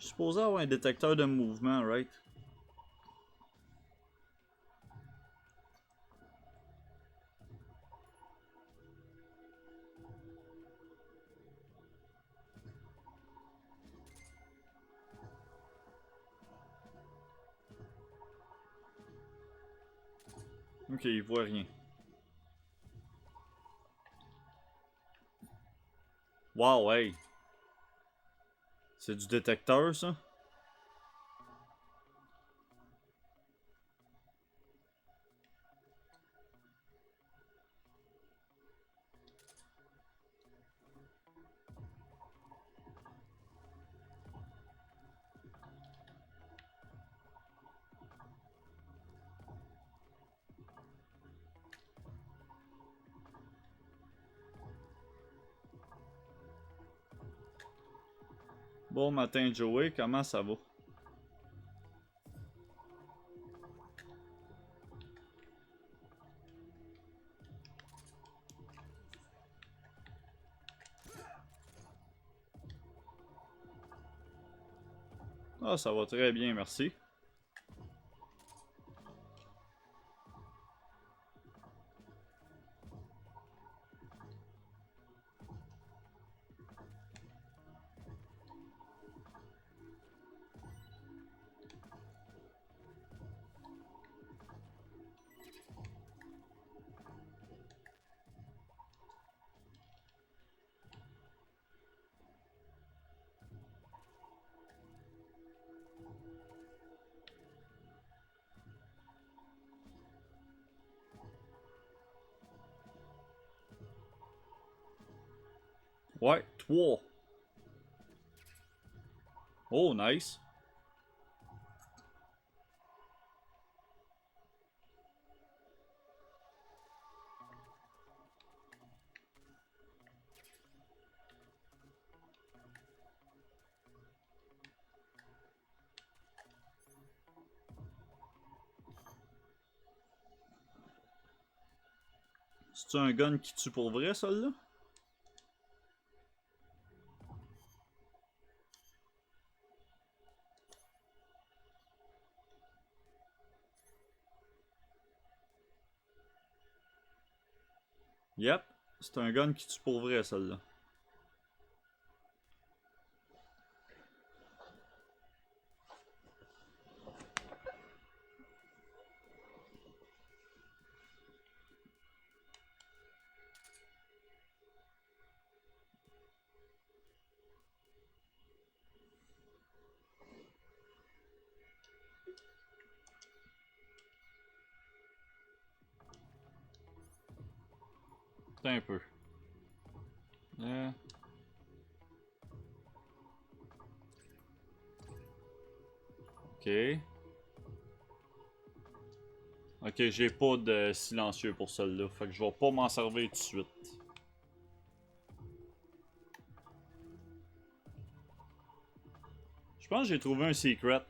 Je suis supposé avoir un détecteur de mouvement, right? Ok, il voit rien. Wow, hey! C'est du détecteur, ça? Bon matin, Joey, comment ça va? Ah, ça va très bien, merci. Ouais, 3. Oh, nice. C'est-tu un gun qui tue pour vrai, celle-là? Yep, c'est un gun qui tue pour vrai, celle-là. Attends un peu. Ok. Ok, j'ai pas de silencieux pour celle-là. Fait que je vais pas m'en servir tout de suite. Je pense que j'ai trouvé un secret.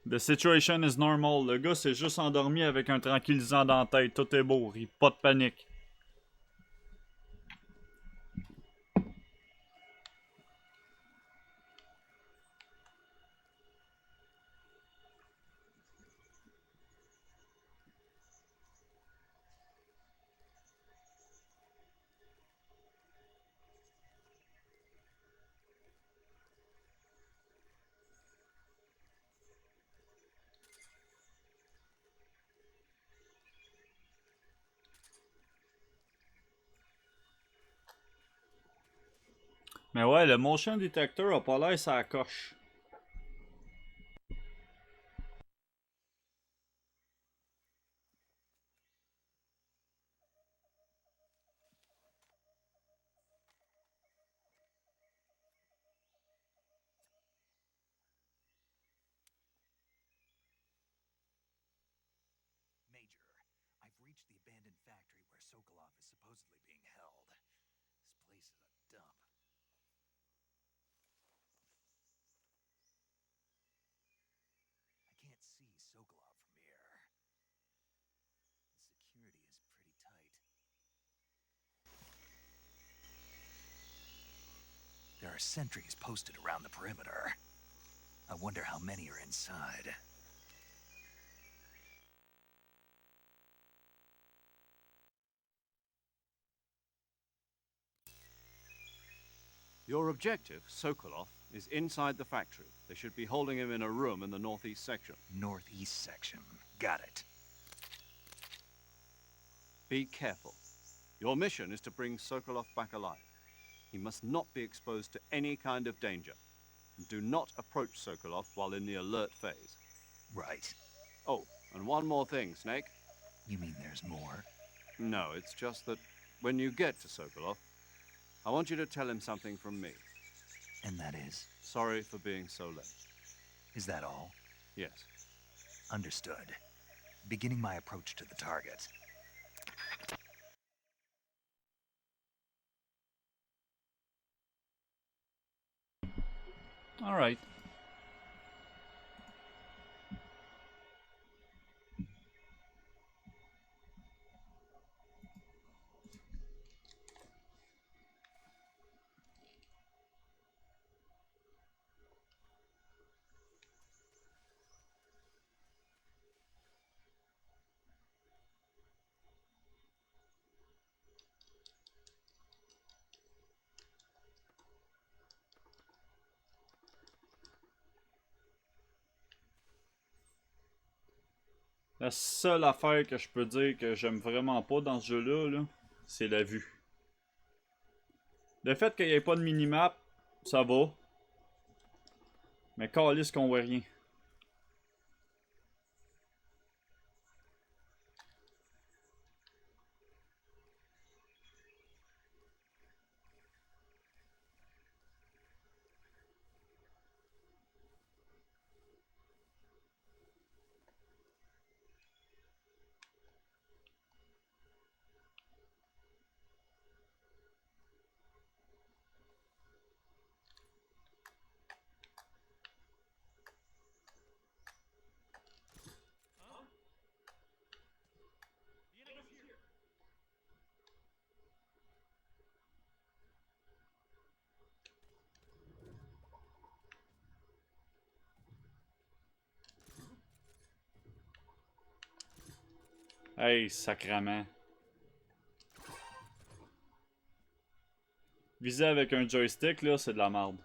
The situation is normal. Le gars s'est juste endormi avec un tranquillisant dans la tête. Tout est beau. Pas de panique. Mais ouais, le motion detector a pas l'air ça coche. Major, I've reached the abandoned factory where Sokolov is supposedly being held. This place is a dump. I can't sentries posted around the perimeter. I wonder how many are inside. Your objective, Sokolov, is inside the factory. They should be holding him in a room in the northeast section. Northeast section. Got it. Be careful. Your mission is to bring Sokolov back alive. He must not be exposed to any kind of danger. Do not approach Sokolov while in the alert phase. Right. Oh, and one more thing, Snake. You mean there's more? No, it's just that when you get to Sokolov, I want you to tell him something from me. And that is? Sorry for being so late. Is that all? Yes. Understood. Beginning my approach to the target. Alright. La seule affaire que je peux dire que j'aime vraiment pas dans ce jeu-là, là, c'est la vue. Le fait qu'il n'y ait pas de minimap, ça va. Mais calisse qu'on voit rien. Hey, sacrament. Viser avec un joystick, là, c'est de la merde.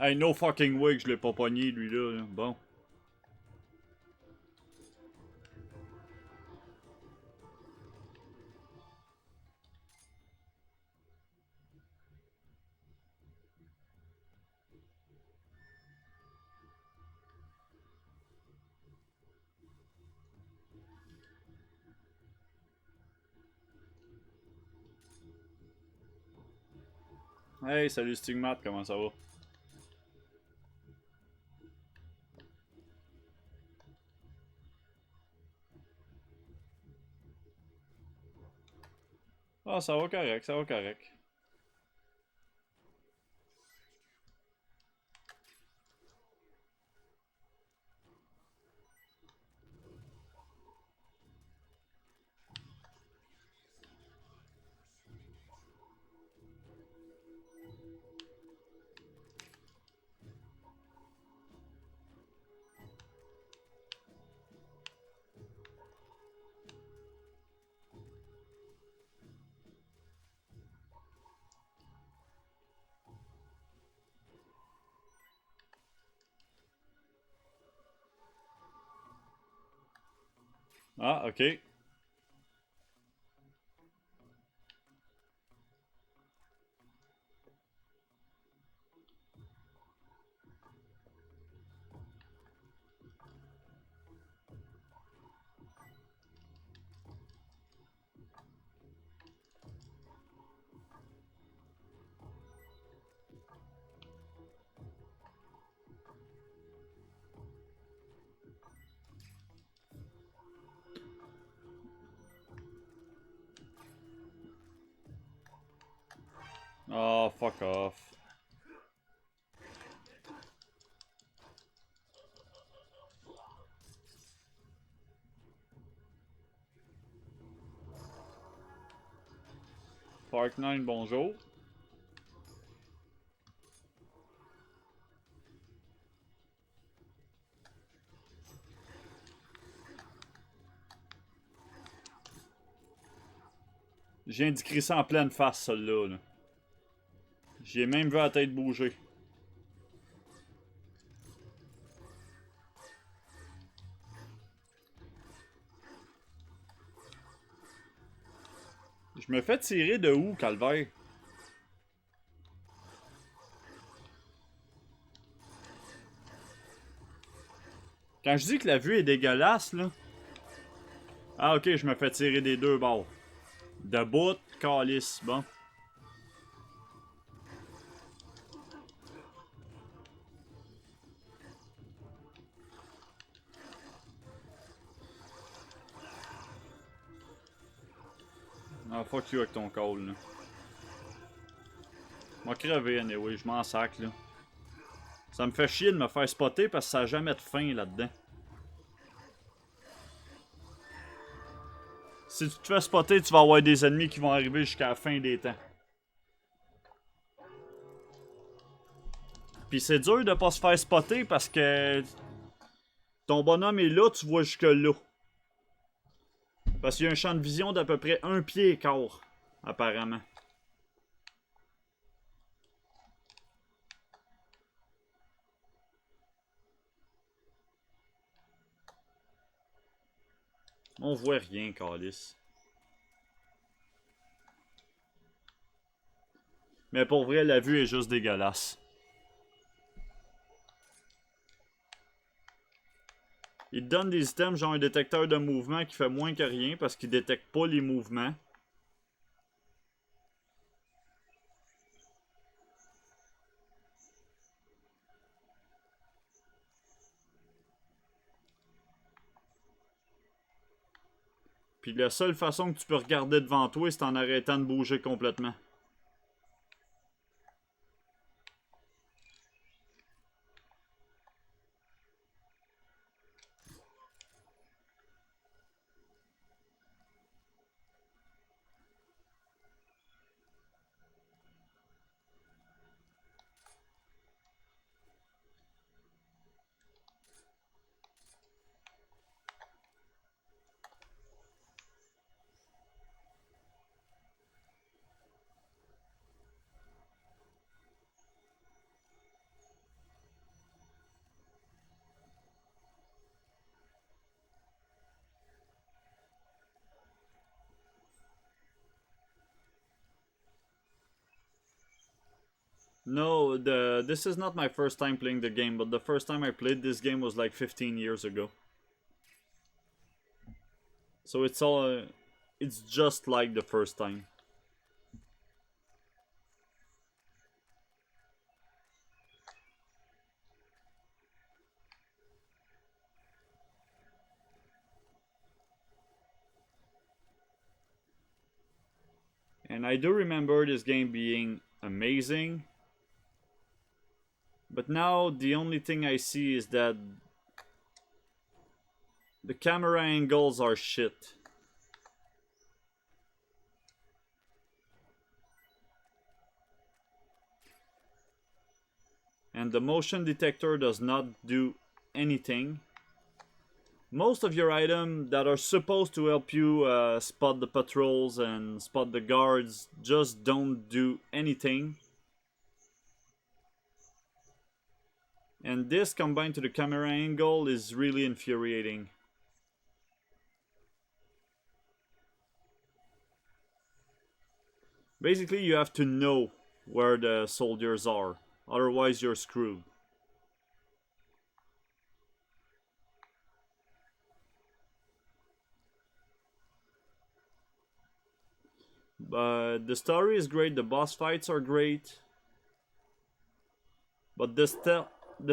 Hey, no fucking way que je l'ai pas pogné, lui là. Bon. Hey, salut Stigmate, comment ça va? Ah, ça va correct, ça va correct. Ah, ok. Oh, fuck off. Park 9, bonjour. Je viens d'y ça en pleine face, celle-là. Là. J'ai même vu la tête bouger. Je me fais tirer de où, calvaire? Quand je dis que la vue est dégueulasse, là... Ah, ok, je me fais tirer des deux bords. De bout, calice, bon. Ah, fuck you avec ton call, là. M'a crevé, anyway, je m'en sac, là. Ça me fait chier de me faire spotter parce que ça n'a jamais de fin là-dedans. Si tu te fais spotter, tu vas avoir des ennemis qui vont arriver jusqu'à la fin des temps. Puis c'est dur de pas se faire spotter parce que ton bonhomme est là, tu vois jusque là. Parce qu'il y a un champ de vision d'à peu près 1 pied et quart, apparemment. On voit rien, calice. Mais pour vrai, la vue est juste dégueulasse. Il te donne des items genre un détecteur de mouvement qui fait moins que rien parce qu'il détecte pas les mouvements. Puis la seule façon que tu peux regarder devant toi, c'est en arrêtant de bouger complètement. No, this is not my first time playing the game, but the first time I played this game was like 15 years ago. So it's just like the first time. And I do remember this game being amazing. But now the only thing I see is that the camera angles are shit. And the motion detector does not do anything. Most of your items that are supposed to help you spot the patrols and spot the guards just don't do anything. And this combined to the camera angle is really infuriating. Basically, you have to know where the soldiers are, otherwise you're screwed. But the story is great, the boss fights are great. But the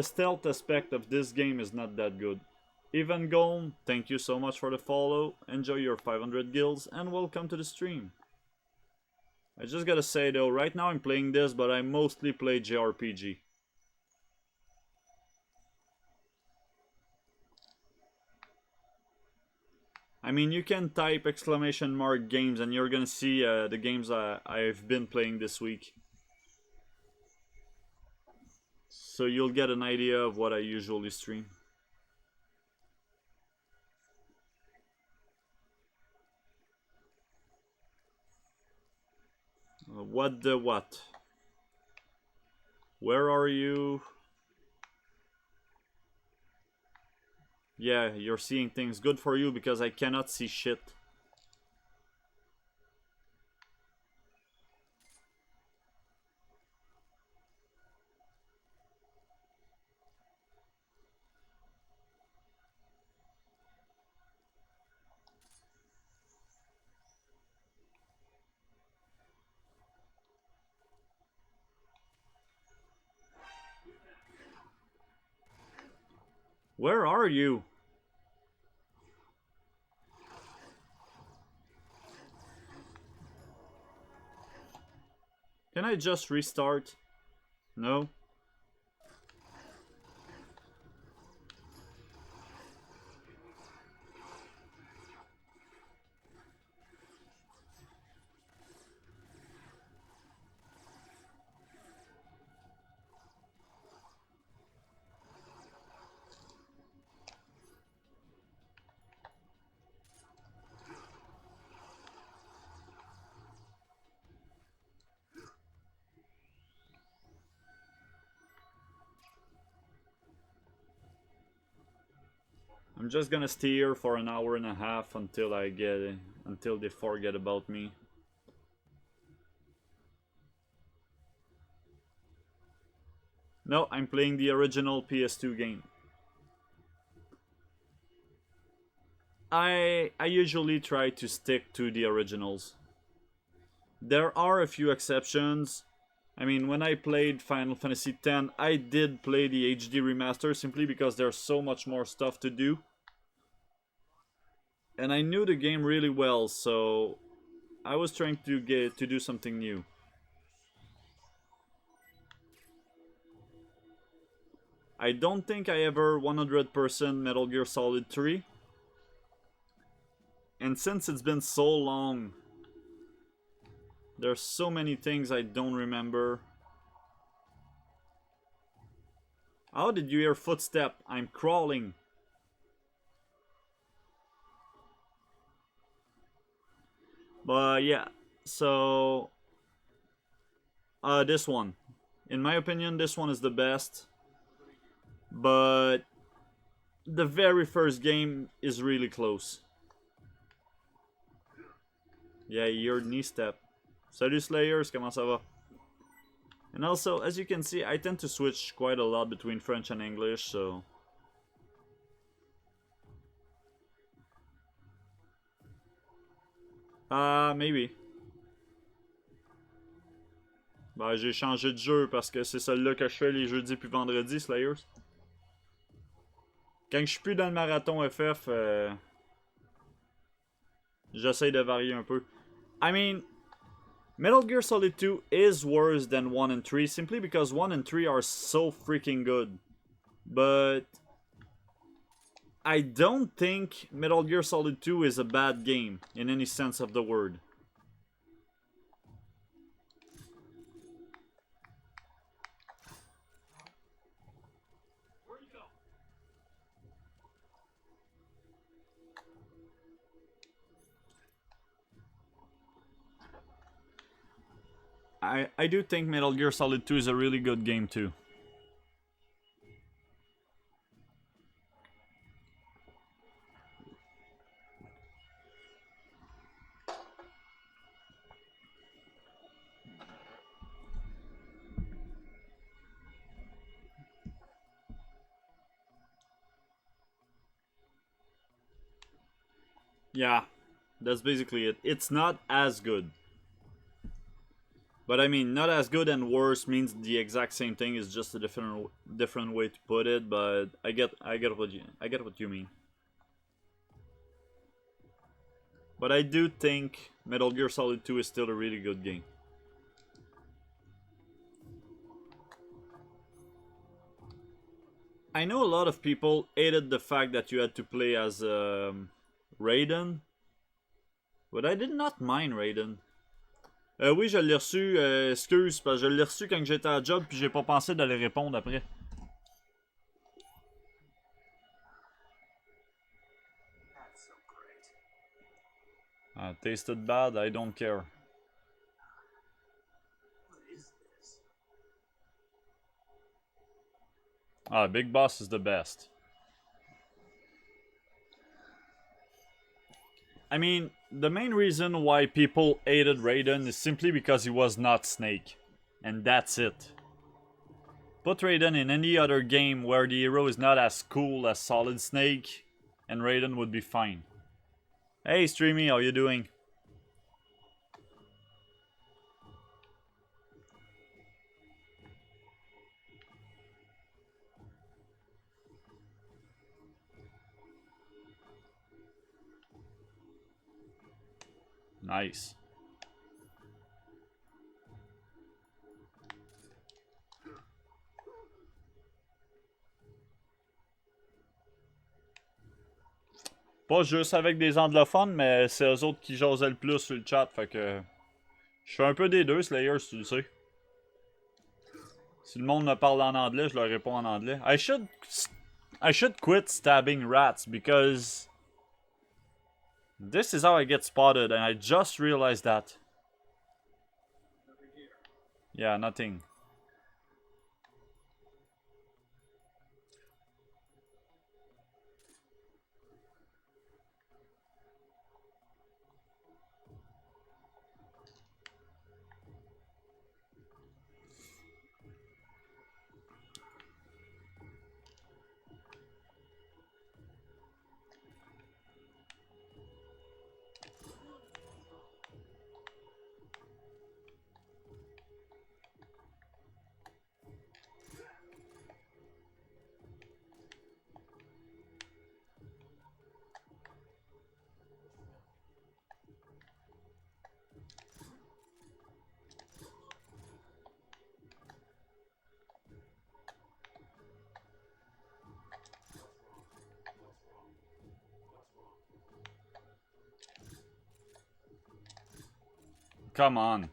stealth aspect of this game is not that good. Evan Golm, thank you so much for the follow. Enjoy your 500 gills and welcome to the stream. I just gotta say though, right now I'm playing this, but I mostly play JRPG. I mean, you can type ! games and you're gonna see the games I've been playing this week. So you'll get an idea of what I usually stream. What the what? Where are you? Yeah, you're seeing things. Good for you because I cannot see shit. Where are you? Can I just restart? No? I'm just gonna stay here for an hour and a half until until they forget about me. No, I'm playing the original PS2 game. I usually try to stick to the originals. There are a few exceptions. I mean, when I played Final Fantasy X, I did play the HD remaster simply because there's so much more stuff to do. And I knew the game really well, so I was trying to do something new. I don't think I ever 100% Metal Gear Solid 3. And since it's been so long, there's so many things I don't remember. How did you hear footstep? I'm crawling. But yeah, so this one. In my opinion, this one is the best. But the very first game is really close. Yeah, your knee step. Salut Slayers, comment ça va? And also, as you can see, I tend to switch quite a lot between French and English, so... maybe. Ben, j'ai changé de jeu parce que c'est celui-là que je fais les jeudis puis vendredis, Slayers. Quand je suis plus dans le marathon FF, j'essaye de varier un peu. I mean, Metal Gear Solid 2 is worse than 1 and 3 simply because 1 and 3 are so freaking good. But I don't think Metal Gear Solid 2 is a bad game in any sense of the word. I do think Metal Gear Solid 2 is a really good game too. Yeah, that's basically it. It's not as good. But I mean, not as good and worse means the exact same thing. It's just a different way to put it. But I get what you mean. But I do think Metal Gear Solid 2 is still a really good game. I know a lot of people hated the fact that you had to play as Raiden, but I did not mind Raiden. Oui, je l'ai reçu, excuse, parce que je l'ai reçu quand j'étais à job puis j'ai pas pensé d'aller répondre après. Tasted bad, I don't care. Big Boss is the best. I mean, the main reason why people hated Raiden is simply because he was not Snake. And that's it. Put Raiden in any other game where the hero is not as cool as Solid Snake, and Raiden would be fine. Hey Streamy, how you doing? Nice. Pas juste avec des anglophones, mais c'est eux autres qui jasaient le plus sur le chat, fait que... Je fais un peu des deux, Slayer, si tu le sais. Si le monde me parle en anglais, je leur réponds en anglais. I should quit stabbing rats, because... This is how I get spotted, and I just realized that. Yeah, nothing. Come on.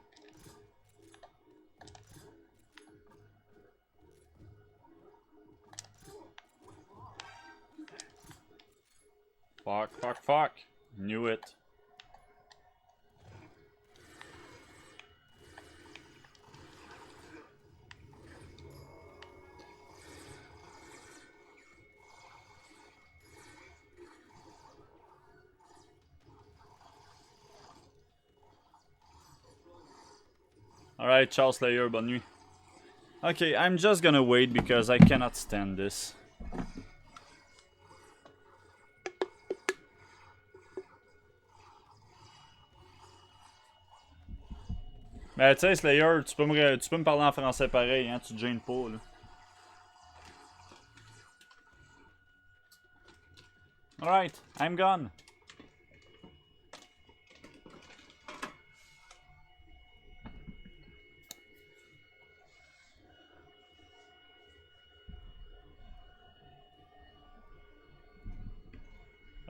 Fuck. Knew it. Alright, ciao Slayer, bonne nuit. Okay, I'm just gonna wait because I cannot stand this. Mais tu sais, Slayer, tu peux me parler en français pareil, hein, tu te gênes pas, là. Alright, I'm gone.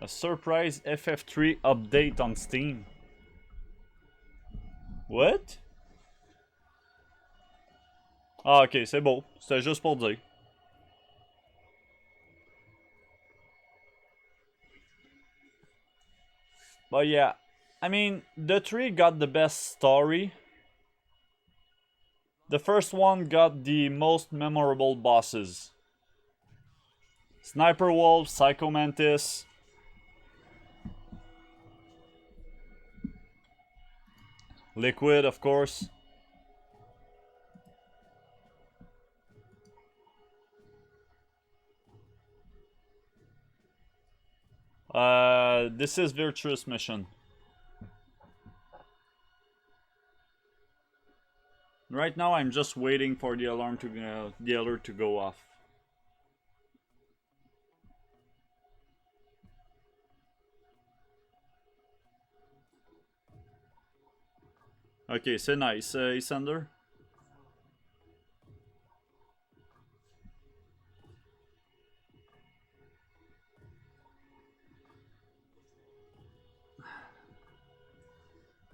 A surprise FF3 update on Steam. What? Ah, ok, c'est beau. C'était juste pour dire. But yeah, I mean, the 3 got the best story. The first one got the most memorable bosses. Sniper Wolf, Psycho Mantis. Liquid, of course. This is Virtuous Mission. Right now, I'm just waiting for the alert to go off. Ok, c'est nice, Isander.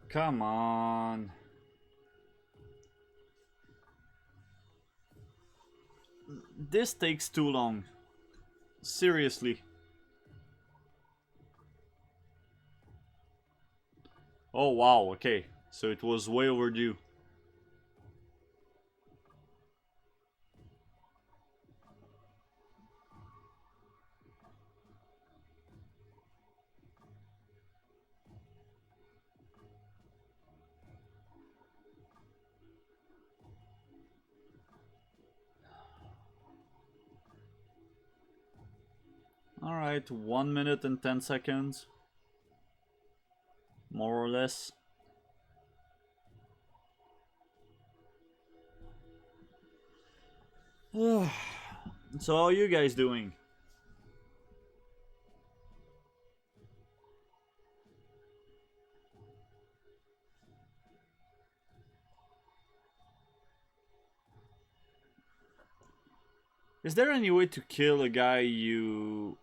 Come on. This takes too long. Seriously. Oh wow, okay. So it was way overdue. Alright, 1 minute and 10 seconds. More or less. So how are you guys doing? Is there any way to kill a guy you...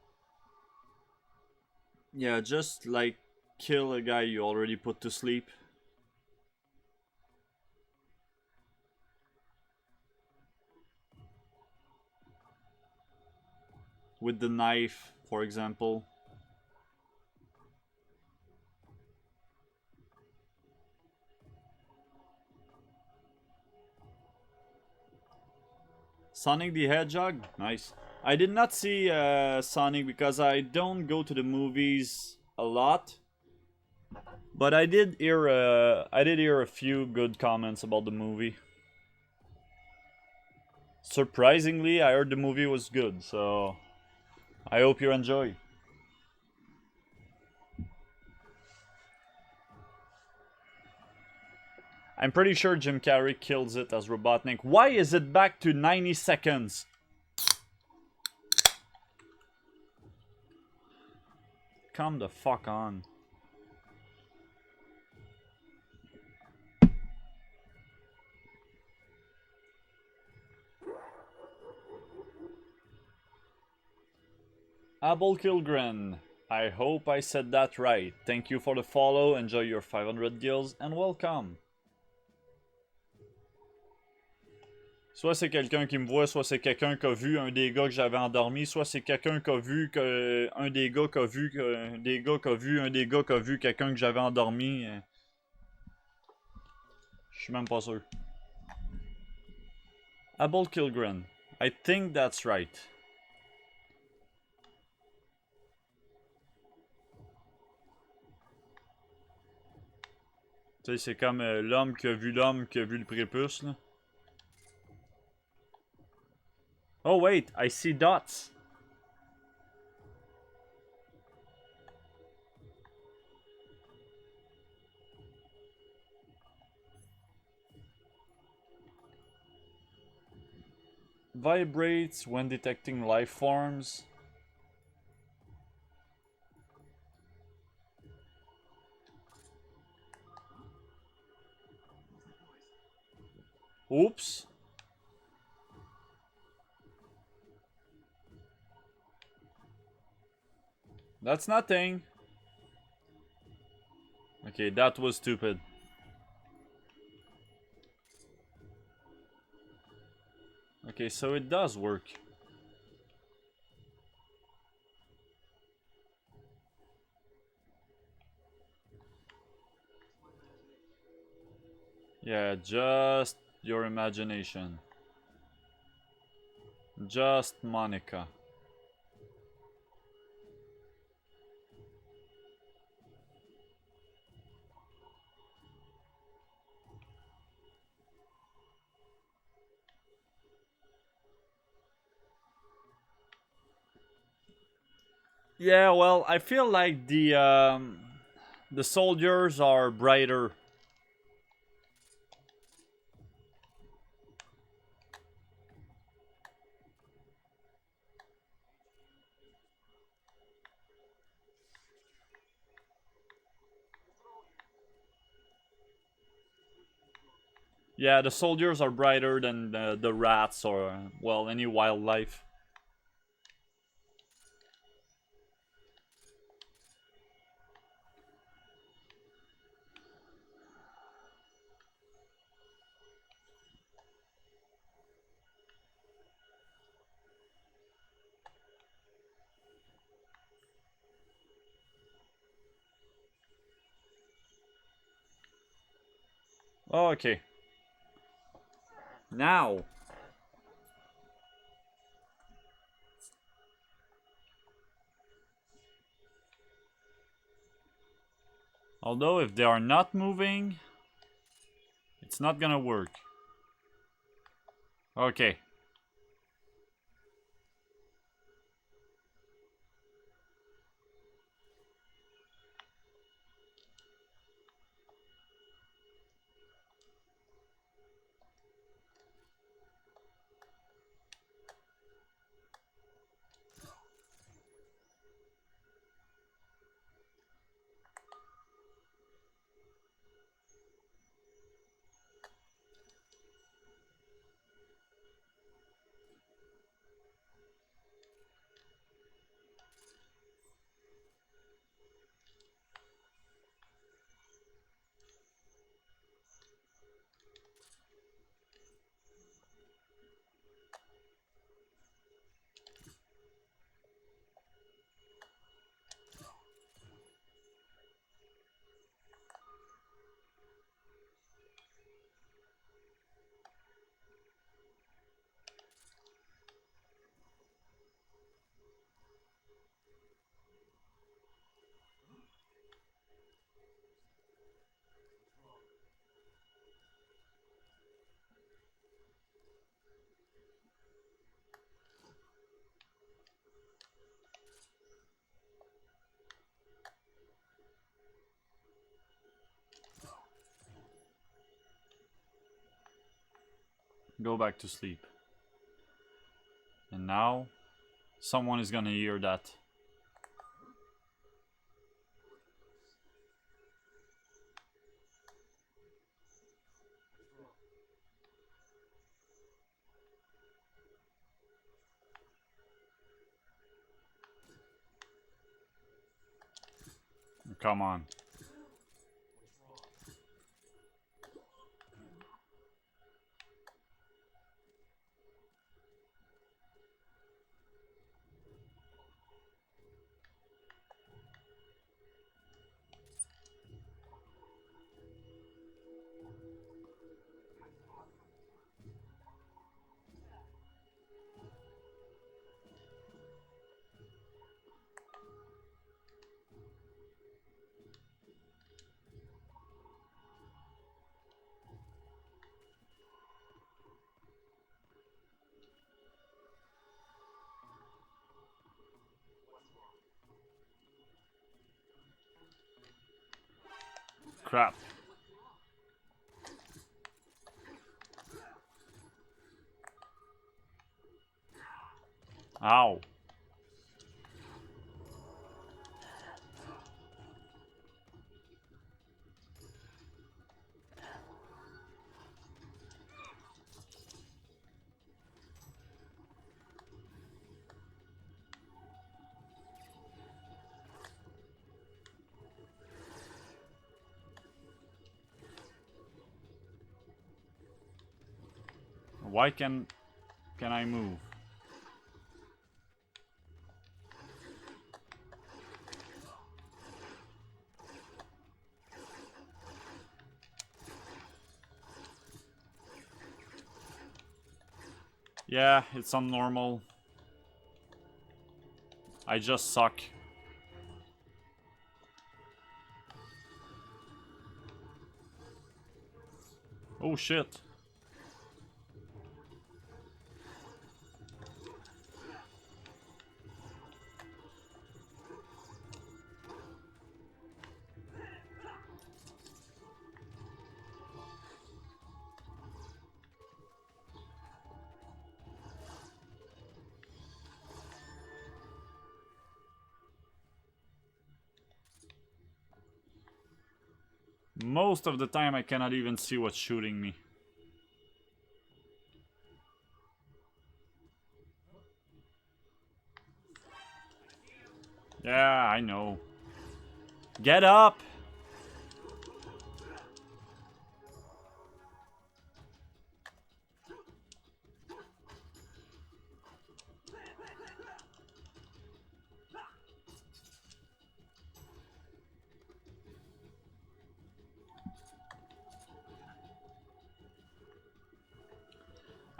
Yeah, just like kill a guy you already put to sleep? With the knife, for example. Sonic the Hedgehog? Nice. I did not see Sonic because I don't go to the movies a lot. But I did hear a few good comments about the movie. Surprisingly, I heard the movie was good, so I hope you enjoy. I'm pretty sure Jim Carrey kills it as Robotnik. Why is it back to 90 seconds? Come the fuck on. Abel Kilgren. I hope I said that right. Thank you for the follow, enjoy your 500 gills, and welcome. Soit c'est quelqu'un qui me voit, soit c'est quelqu'un qui a vu un des gars que j'avais endormi, soit c'est quelqu'un qui a vu que un des gars qui a vu que des gars qui a vu un des gars qui a vu quelqu'un que j'avais endormi. Je suis même pas sûr. Abel Kilgren. I think that's right. Tu sais, c'est comme l'homme qui a vu le prépuce, là. Oh wait, I see dots. Vibrates when detecting life forms. Oops. That's nothing. Okay, that was stupid. Okay, so it does work. Yeah, just your imagination. Just Monica. Yeah, well, I feel like the soldiers are brighter. Yeah, the soldiers are brighter than the rats or, well, any wildlife. Okay. Now. Although if they are not moving, it's not gonna work. Okay. Go back to sleep. And now, someone is gonna hear that. Come on. crap. Ow. Why can I move? Yeah, it's on normal. I just suck. Oh shit. Most of the time I cannot even see what's shooting me. Yeah, I know. Get up!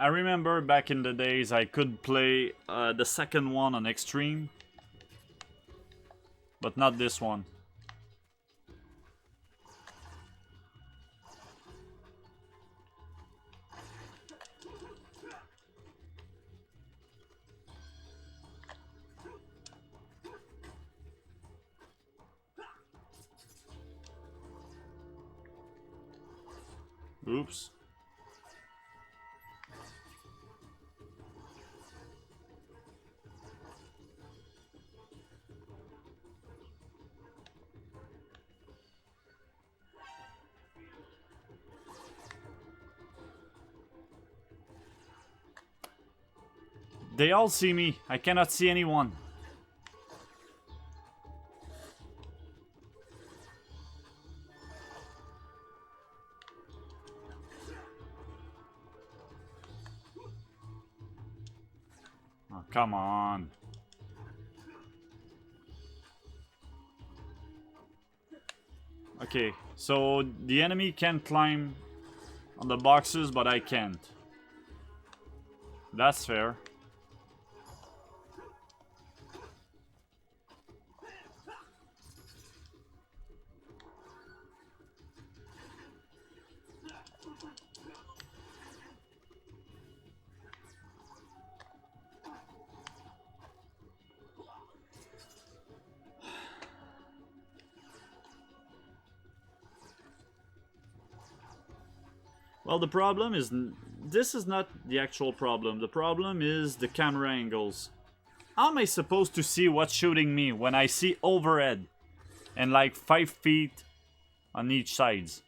I remember back in the days I could play the second one on extreme, but not this one. Oops. They all see me. I cannot see anyone. Oh, come on. Okay, so the enemy can climb on the boxes, but I can't. That's fair. Well, the problem is, this is not the actual problem. The problem is the camera angles. How am I supposed to see what's shooting me when I see overhead and like 5 feet on each sides?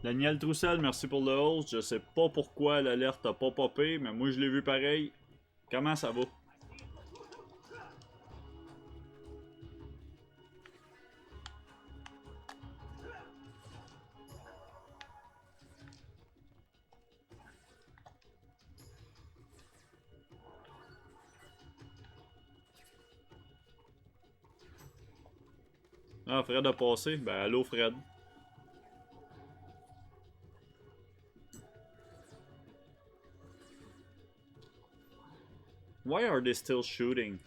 Daniel Troussel, merci pour le host. Je sais pas pourquoi l'alerte a pas popé, mais moi je l'ai vu pareil. Comment ça va? Ah, Fred a passé. Ben, allô, Fred. Why are they still shooting?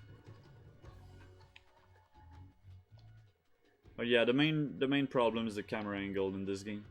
Oh yeah, the main problem is the camera angle in this game.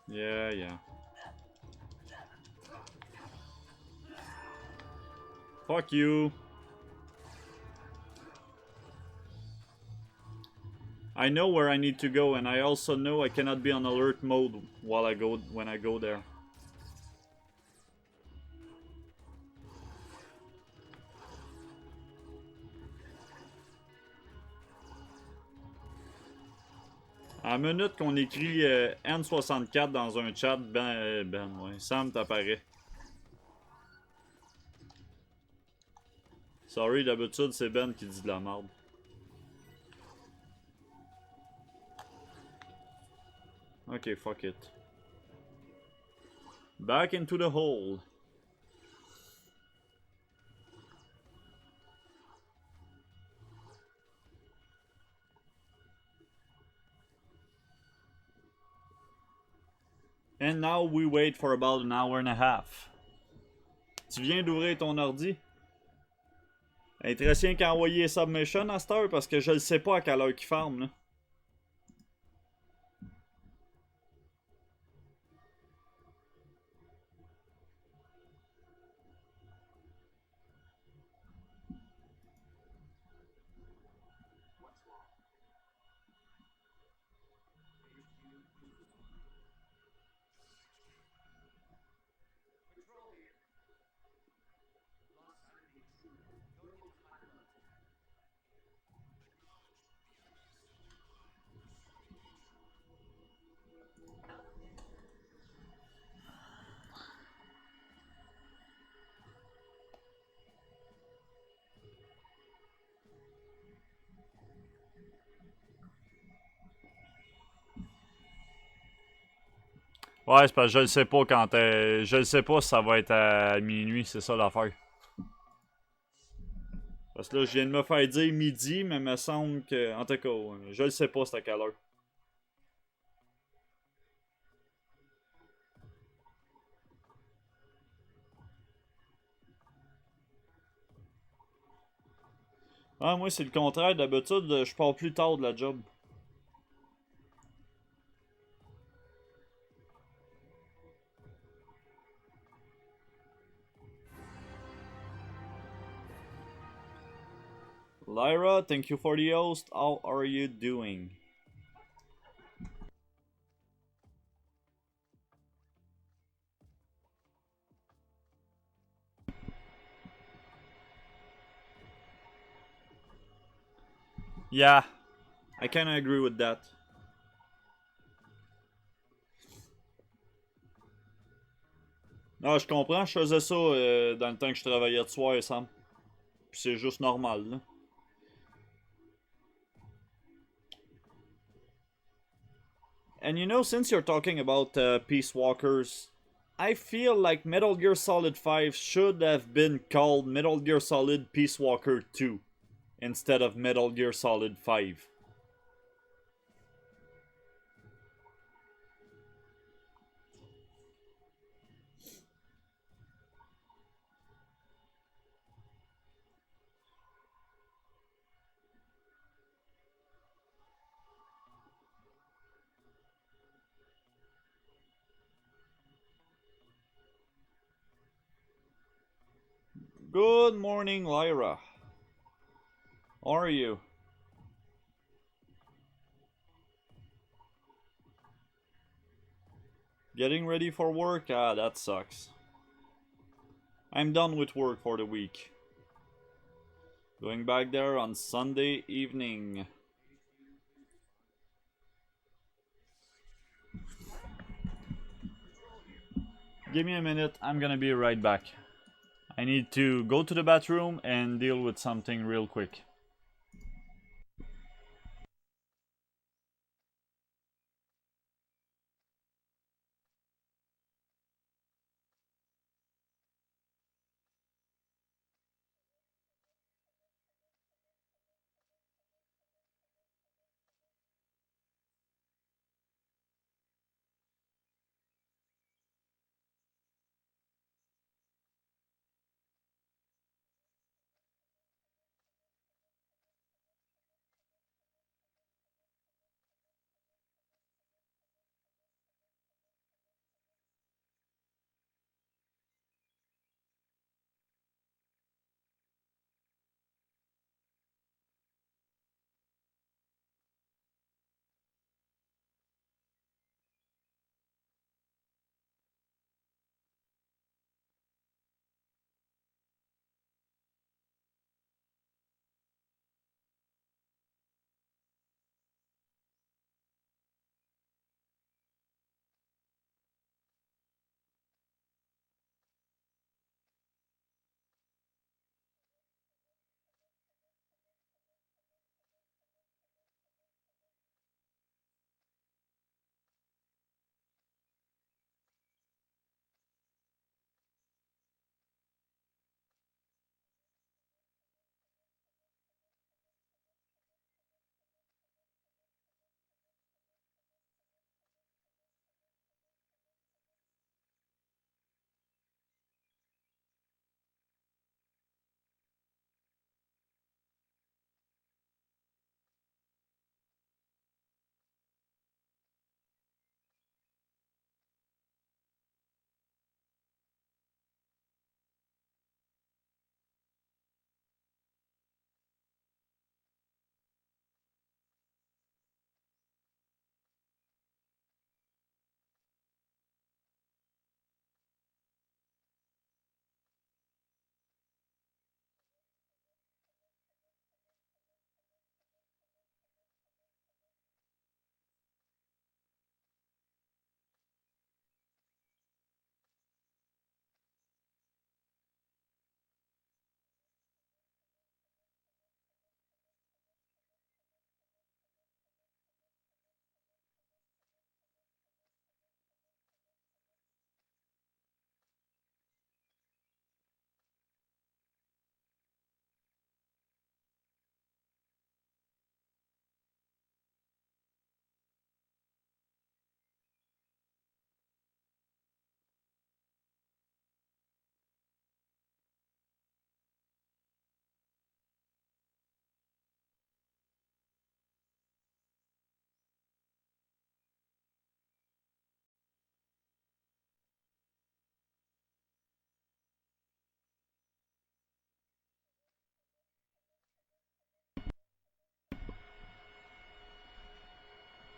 Yeah, yeah. Fuck you. I know where I need to go, and I also know I cannot be on alert mode while when I go there. À la minute qu'on écrit N64 dans un chat, ouais, Sam t'apparaît. Sorry, d'habitude c'est Ben qui dit de la merde. Ok, fuck it. Back into the hole. And now we wait for about an hour and a half. Tu viens d'ouvrir ton ordi? Il te reste rien qu'à envoyer Submission à cette heure parce que je ne sais pas à quelle heure qu'il farme là. Ouais, c'est parce que je le sais pas quand je le sais pas si ça va être à minuit, c'est ça l'affaire. Parce que là, je viens de me faire dire midi, mais il me semble que. En tout cas, je le sais pas c'est à quelle heure. Ah, moi, c'est le contraire. D'habitude, je pars plus tard de la job. Lyra, thank you for the host. How are you doing? Yeah, I kinda agree with that. Ah, je comprends, je faisais ça dans le temps que je travaillais de soir, Sam. Puis c'est juste normal, là. And you know, since you're talking about Peace Walkers, I feel like Metal Gear Solid 5 should have been called Metal Gear Solid Peace Walker 2 instead of Metal Gear Solid 5. Good morning, Lyra. How are you? Getting ready for work? Ah, that sucks. I'm done with work for the week. Going back there on Sunday evening. Give me a minute, I'm gonna be right back. I need to go to the bathroom and deal with something real quick.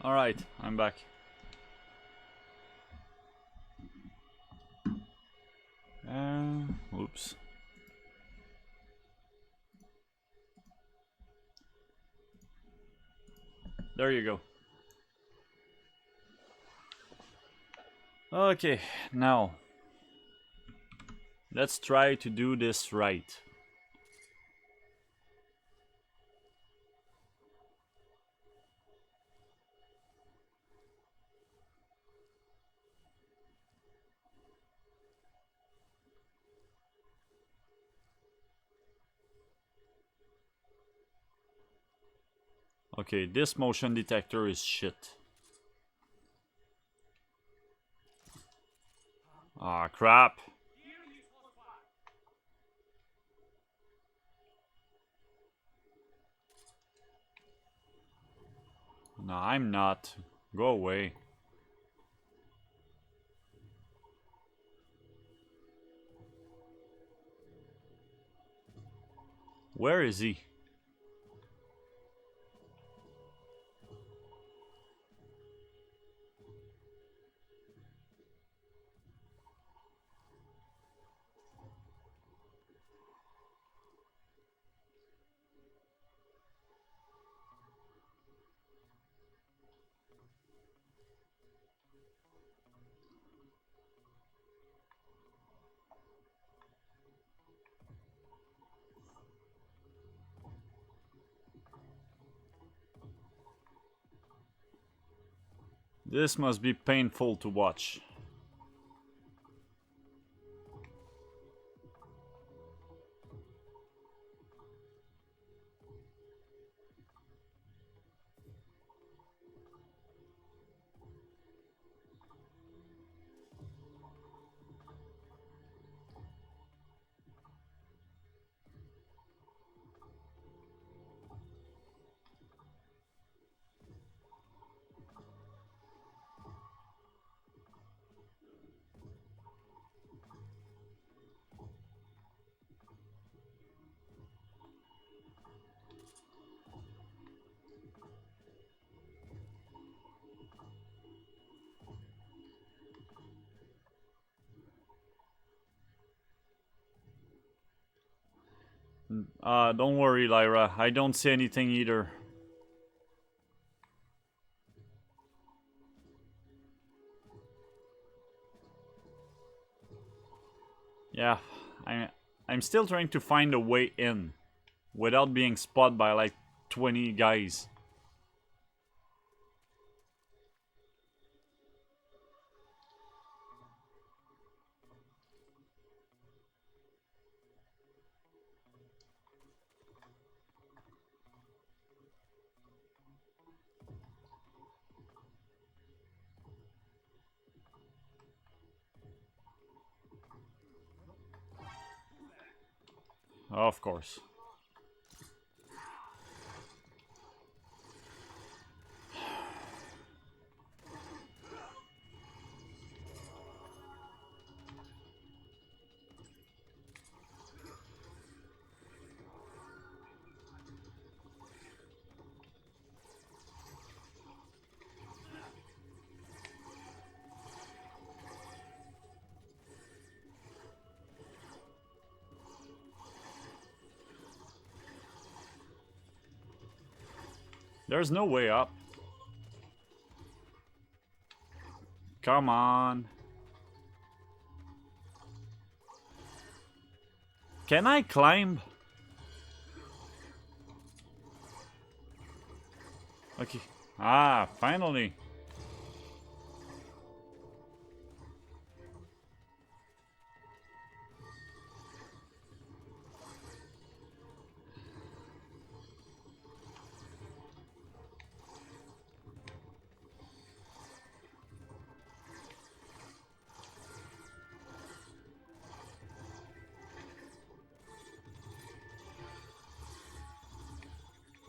Alright, I'm back. Oops. There you go. Okay, now let's try to do this right. Okay, this motion detector is shit. Ah, crap. No, I'm not. Go away. Where is he? This must be painful to watch. Don't worry, Lyra. I don't see anything either. Yeah, I'm still trying to find a way in without being spotted by like 20 guys. Of course. There's no way up. Come on. Can I climb? Okay. Ah, finally.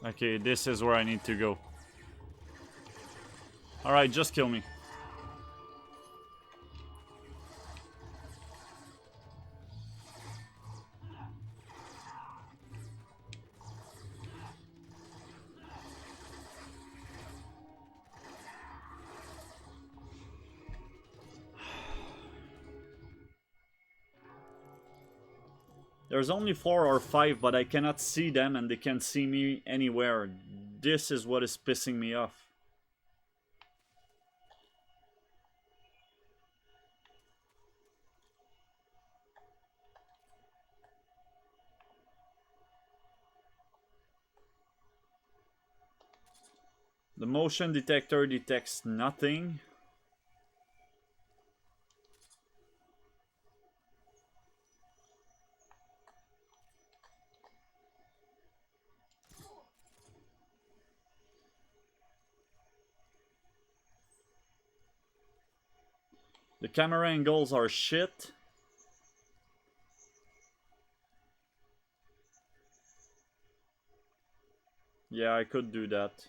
Okay, this is where I need to go. Alright, just kill me. There's only 4 or 5, but I cannot see them and they can't see me anywhere. This is what is pissing me off. The motion detector detects nothing. The camera angles are shit. Yeah, I could do that.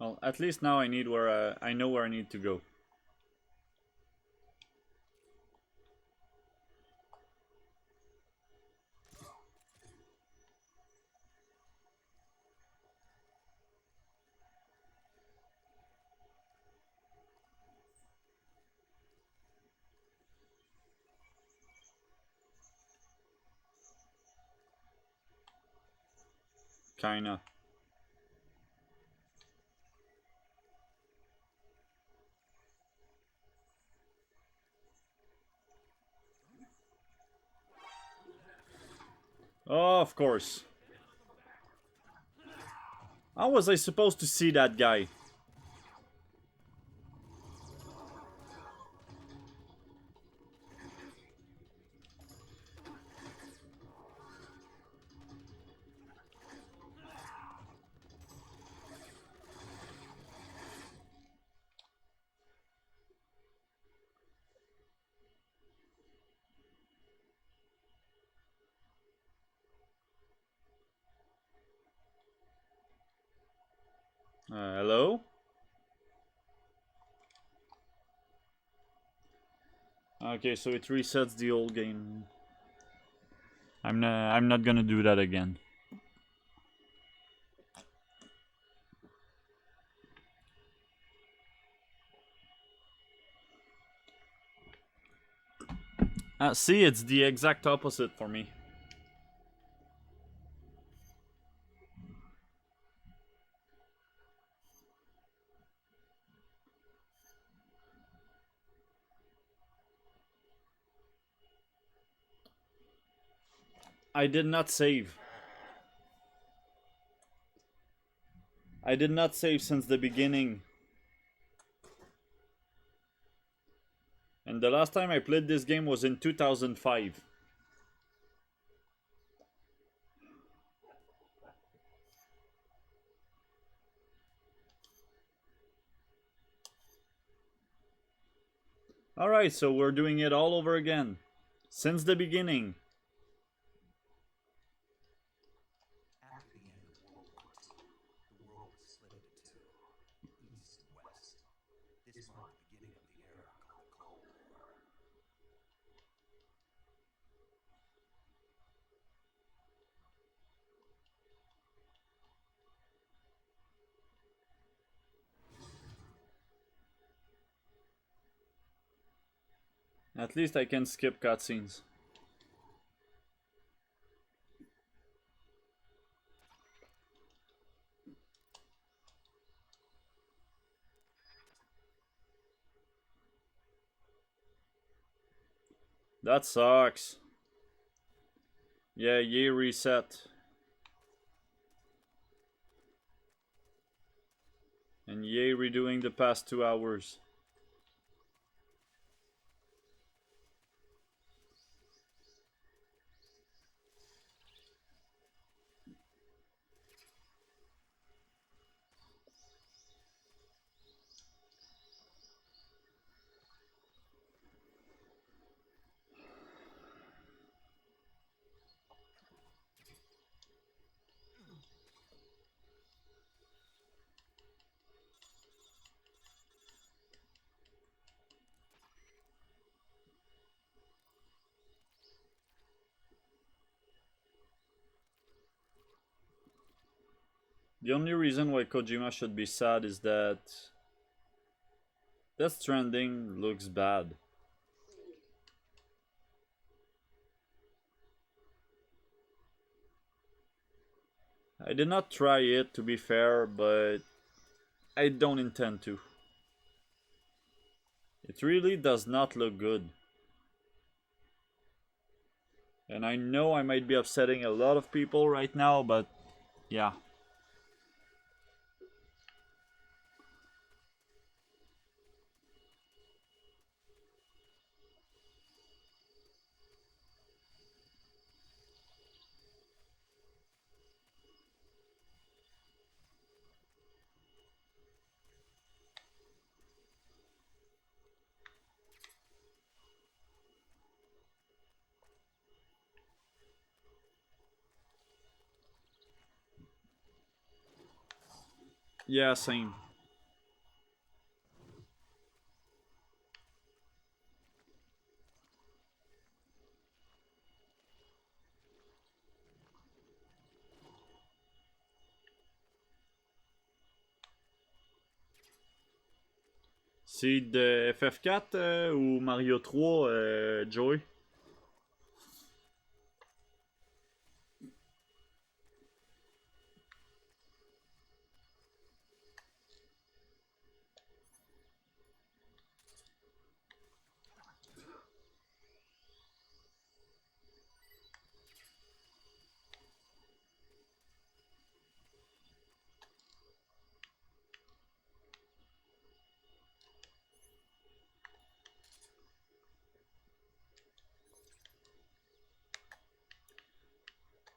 Well, at least now I know where I need to go. Kinda. Oh, of course. How was I supposed to see that guy? Hello? Okay, so it resets the old game. I'm not gonna do that again. See, it's the exact opposite for me. I did not save. I did not save since the beginning. And the last time I played this game was in 2005. Alright, so we're doing it all over again. Since the beginning. After the end of World War II, the world was split into two, east and west. This marked the beginning of the era called the Cold War. At least I can skip cutscenes. That sucks. Yeah, year reset. And yay redoing the past 2 hours. The only reason why Kojima should be sad is that Death Stranding looks bad. I did not try it, to be fair, but I don't intend to. It really does not look good. And I know I might be upsetting a lot of people right now, but yeah. Yeah, same. C'est de FF4 ou Mario 3, Joey?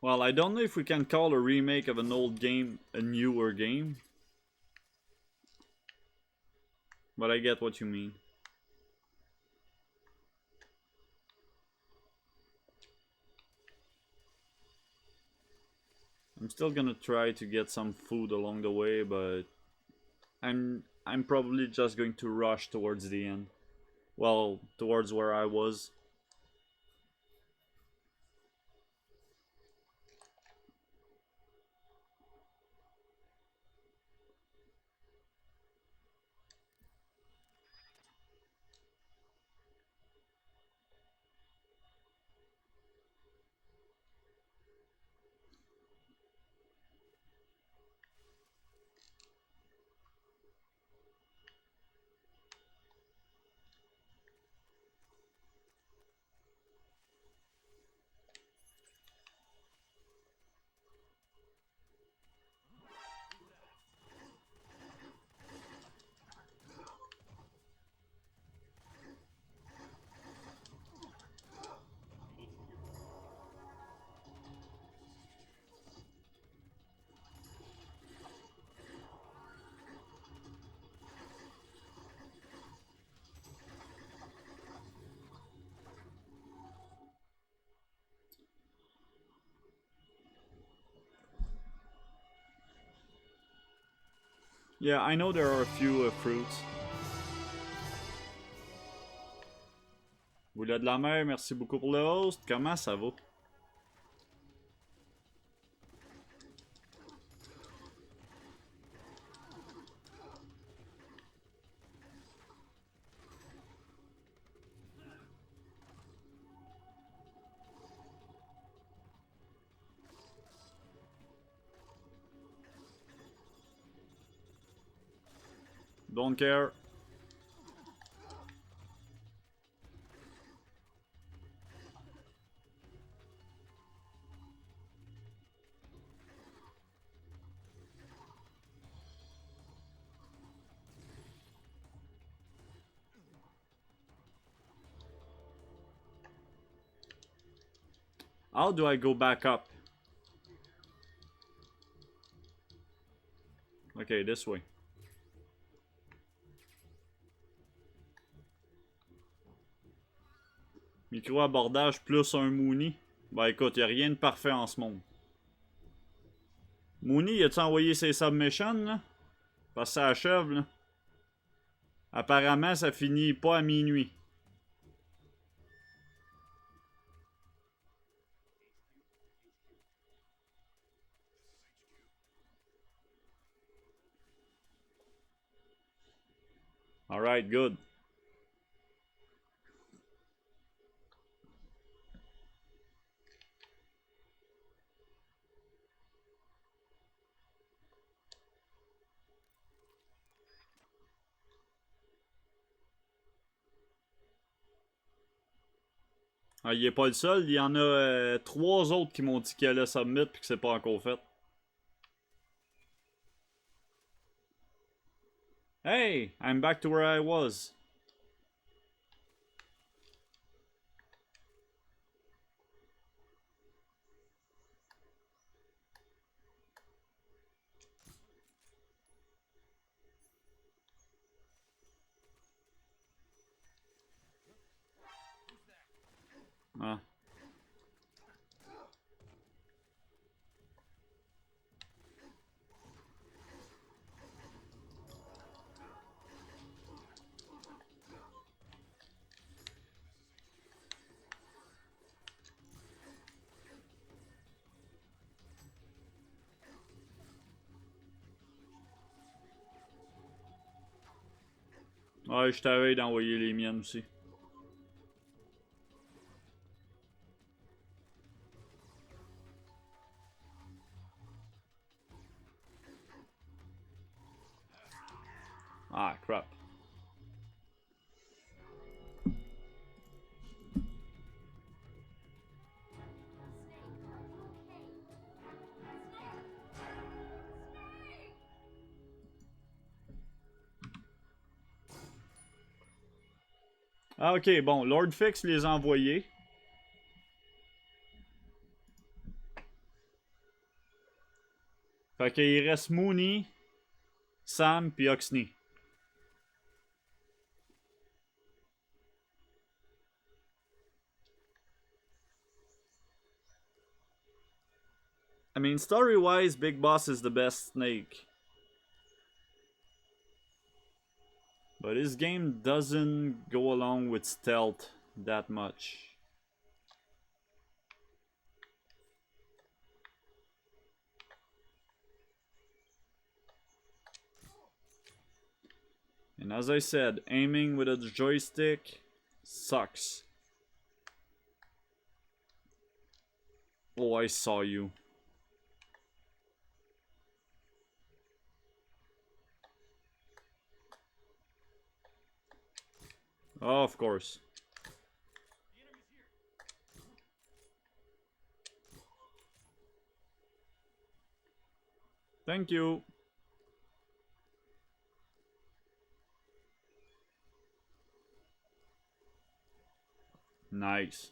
Well, I don't know if we can call a remake of an old game a newer game. But I get what you mean. I'm still gonna try to get some food along the way, but I'm probably just going to rush towards the end. Well, towards where I was. Yeah, I know there are a few fruits. Boulet de la mer, merci beaucoup pour le host. Comment ça va? Don't care. How do I go back up? Okay, this way. Micro-abordage plus un Mooney. Ben écoute, y'a rien de parfait en ce monde. Mooney, a-tu envoyé ses submissions, là? Parce que ça achève, là. Apparemment, ça finit pas à minuit. Alright, good. Ah, il est pas le seul, il y en a 3 autres qui m'ont dit qu'elle allait submit puis que c'est pas encore fait. Hey, I'm back to where I was. Ah. Ouais, je t'avais d'envoyer les miennes aussi. Ah, crap. Ah, ok, bon, Lord Fix les a envoyés. Fait qu'il reste Mooney, Sam puis Oxney. I mean, story-wise, Big Boss is the best Snake. But his game doesn't go along with stealth that much. And as I said, aiming with a joystick sucks. Oh, I saw you. Oh, of course. Thank you. Nice.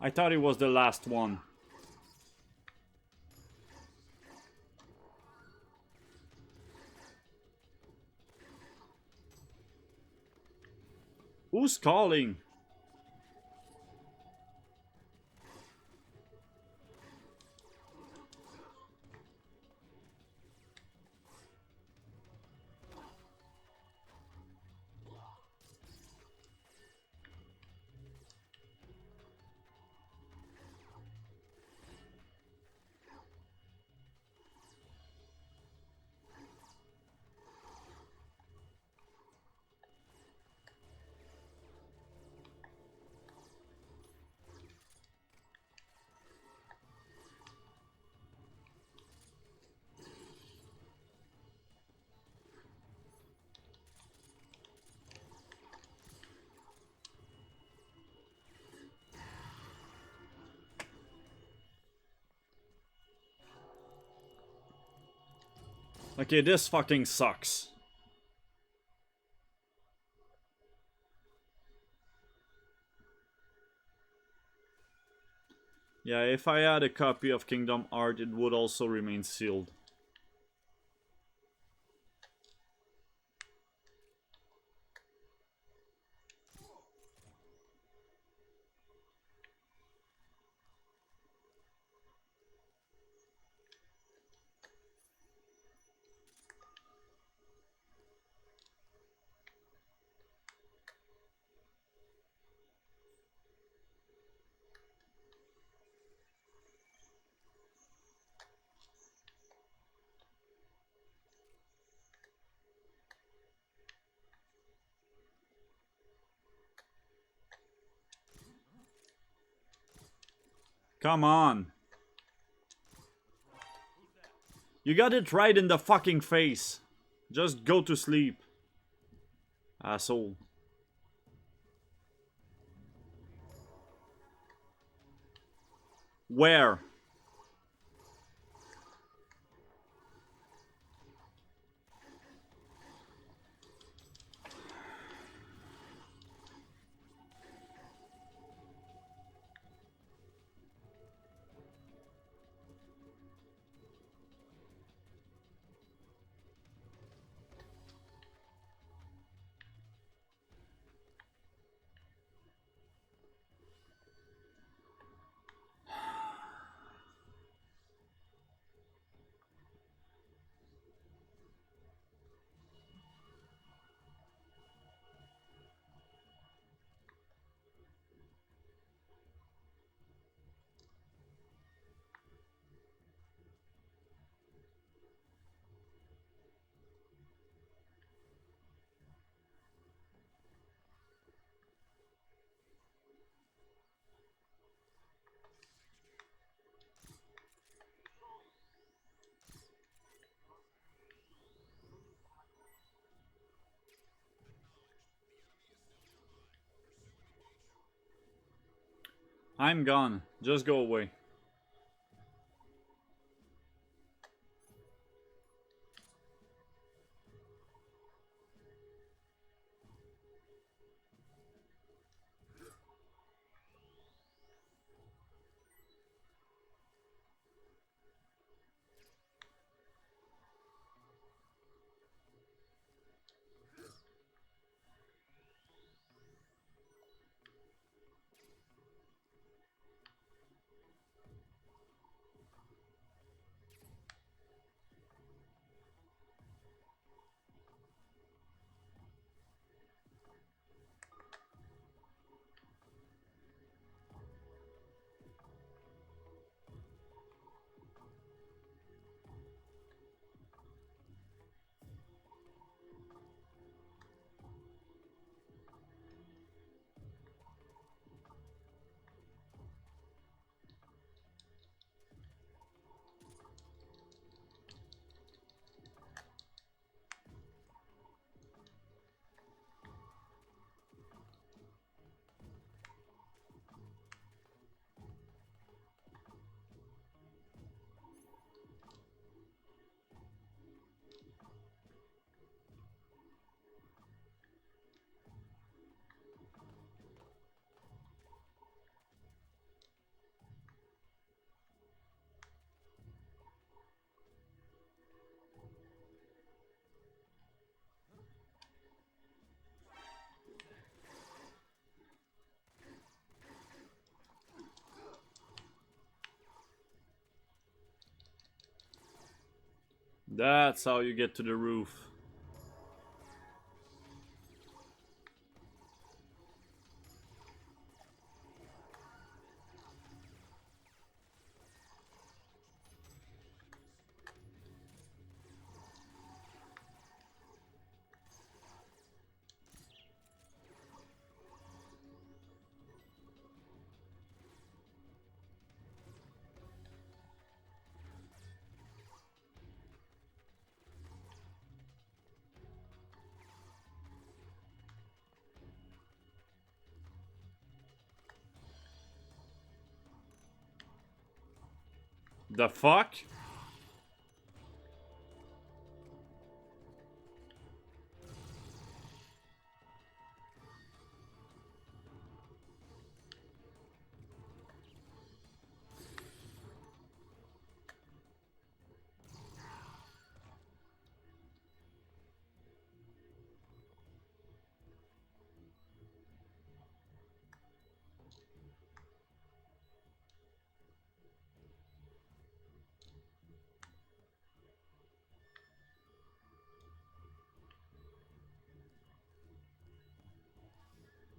I thought it was the last one. Who's calling? Okay, this fucking sucks. Yeah, if I had a copy of Kingdom Hearts, it would also remain sealed. Come on. You got it right in the fucking face. Just go to sleep. Asshole. Where? I'm gone. Just go away. That's how you get to the roof. The fuck?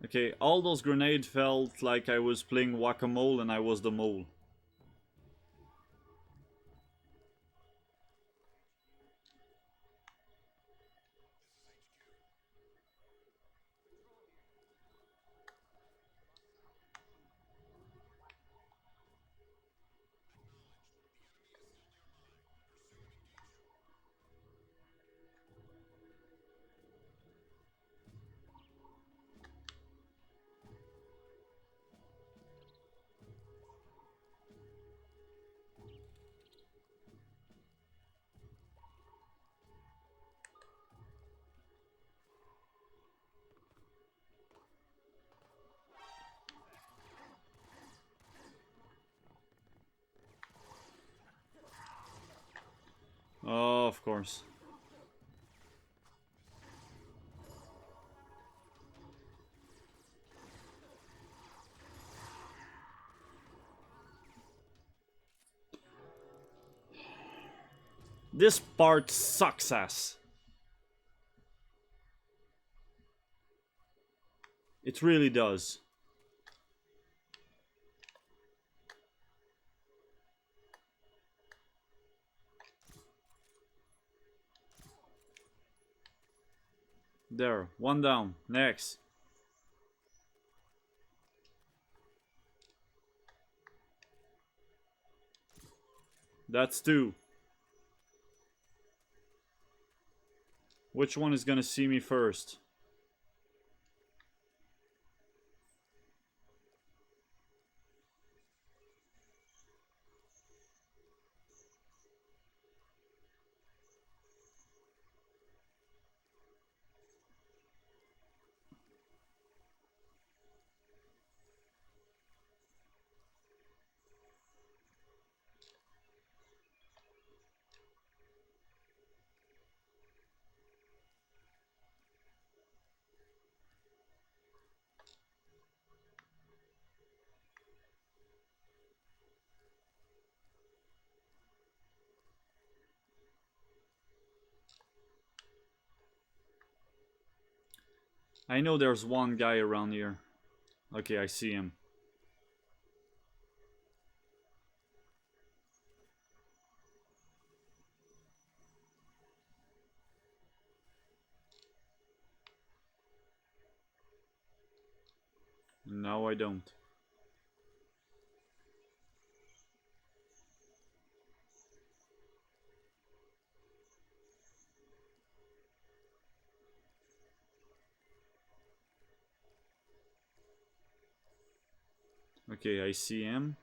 Okay, all those grenades felt like I was playing whack-a-mole and I was the mole. Oh, of course. This part sucks ass. It really does. There, one down. Next. That's two. Which one is gonna see me first? I know there's one guy around here. Okay, I see him. No, I don't. Okay, I see him.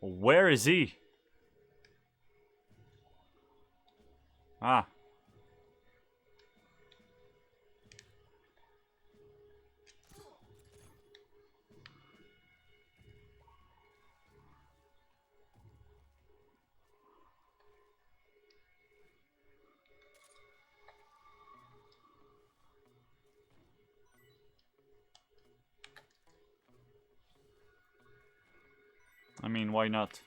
Where is he? Ah. I mean, why not?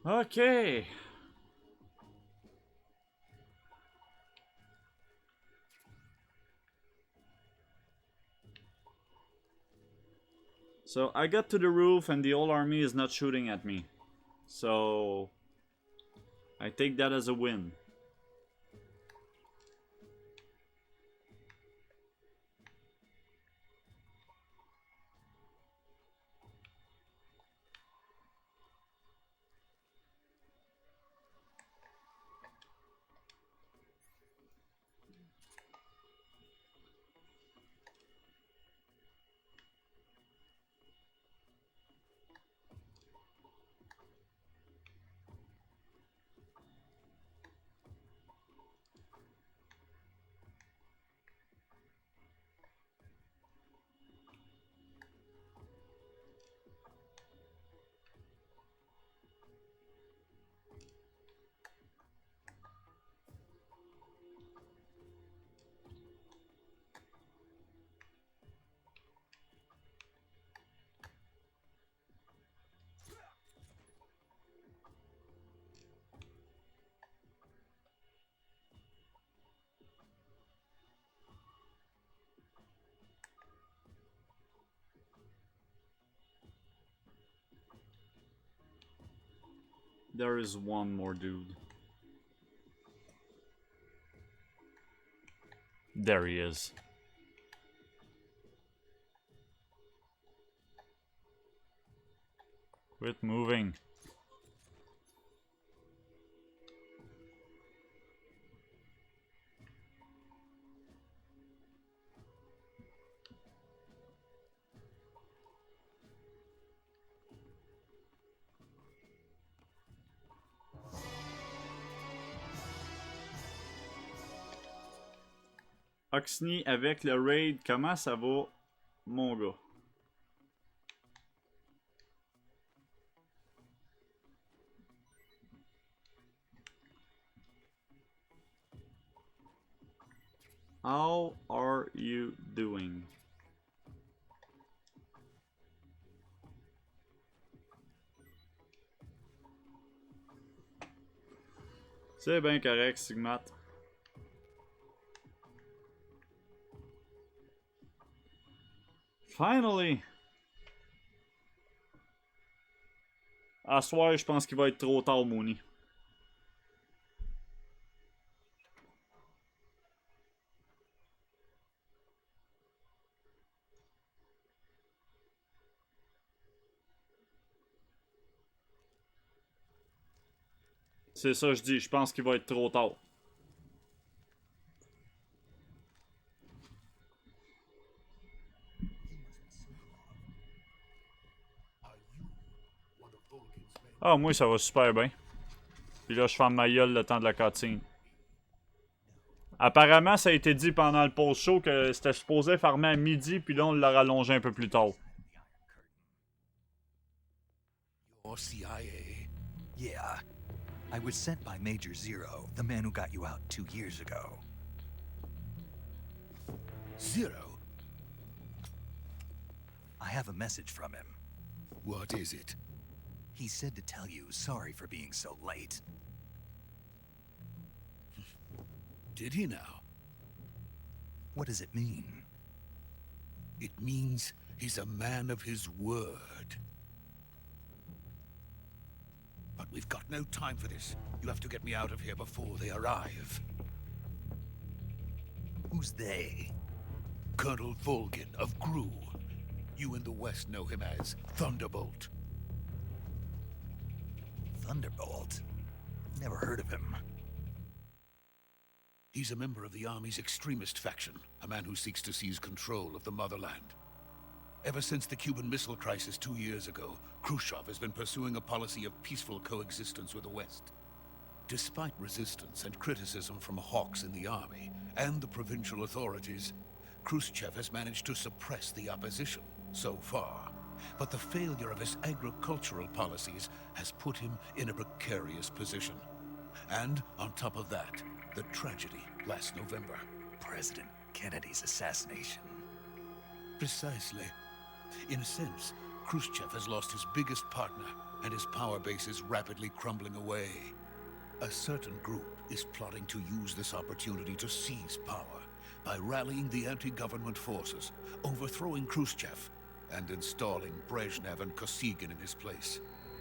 Okay. So I got to the roof and the whole army is not shooting at me. So I take that as a win. There is one more dude. There he is. Quit moving. Oxney avec le raid, comment ça va, mon gars? How are you doing? C'est bien correct, Sigmat. Finally! À soir, je pense qu'il va être trop tard, Mooney. C'est ça, je dis, je pense qu'il va être trop tard. Ah, moi, ça va super bien. Puis là, je ferme ma gueule le temps de la cutscene. Apparemment, ça a été dit pendant le post-show que c'était supposé farmer à midi, puis là, on l'a rallongé un peu plus tard. Or CIA? Yeah. I was sent by Major Zero, the man who got you out 2 years ago. Zero? I have a message from him. What is it? He said to tell you sorry for being so late. Did he now? What does it mean? It means he's a man of his word. But we've got no time for this. You have to get me out of here before they arrive. Who's they? Colonel Volgin of Gru. You in the West know him as Thunderbolt. Thunderbolt? Never heard of him. He's a member of the Army's extremist faction, a man who seeks to seize control of the motherland. Ever since the Cuban Missile Crisis 2 years ago, Khrushchev has been pursuing a policy of peaceful coexistence with the West. Despite resistance and criticism from hawks in the army and the provincial authorities, Khrushchev has managed to suppress the opposition so far. But the failure of his agricultural policies has put him in a precarious position. And on top of that, the tragedy last November. President Kennedy's assassination. Precisely. In a sense, Khrushchev has lost his biggest partner, and his power base is rapidly crumbling away. A certain group is plotting to use this opportunity to seize power by rallying the anti-government forces, overthrowing Khrushchev, and installing Brezhnev and Kosygin in his place.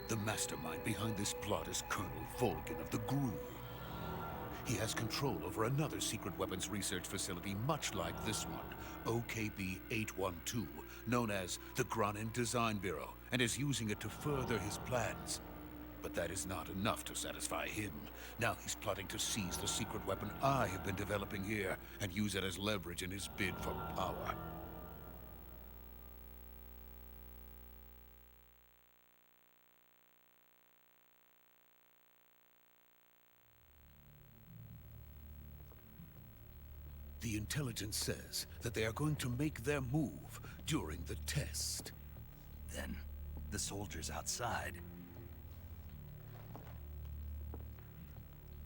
The mastermind behind this plot is Colonel Volgin of the GRU. He has control over another secret weapons research facility much like this one, OKB-812, known as the Granin Design Bureau, and is using it to further his plans. But that is not enough to satisfy him. Now he's plotting to seize the secret weapon I have been developing here and use it as leverage in his bid for power. The intelligence says that they are going to make their move during the test. Then, the soldiers outside.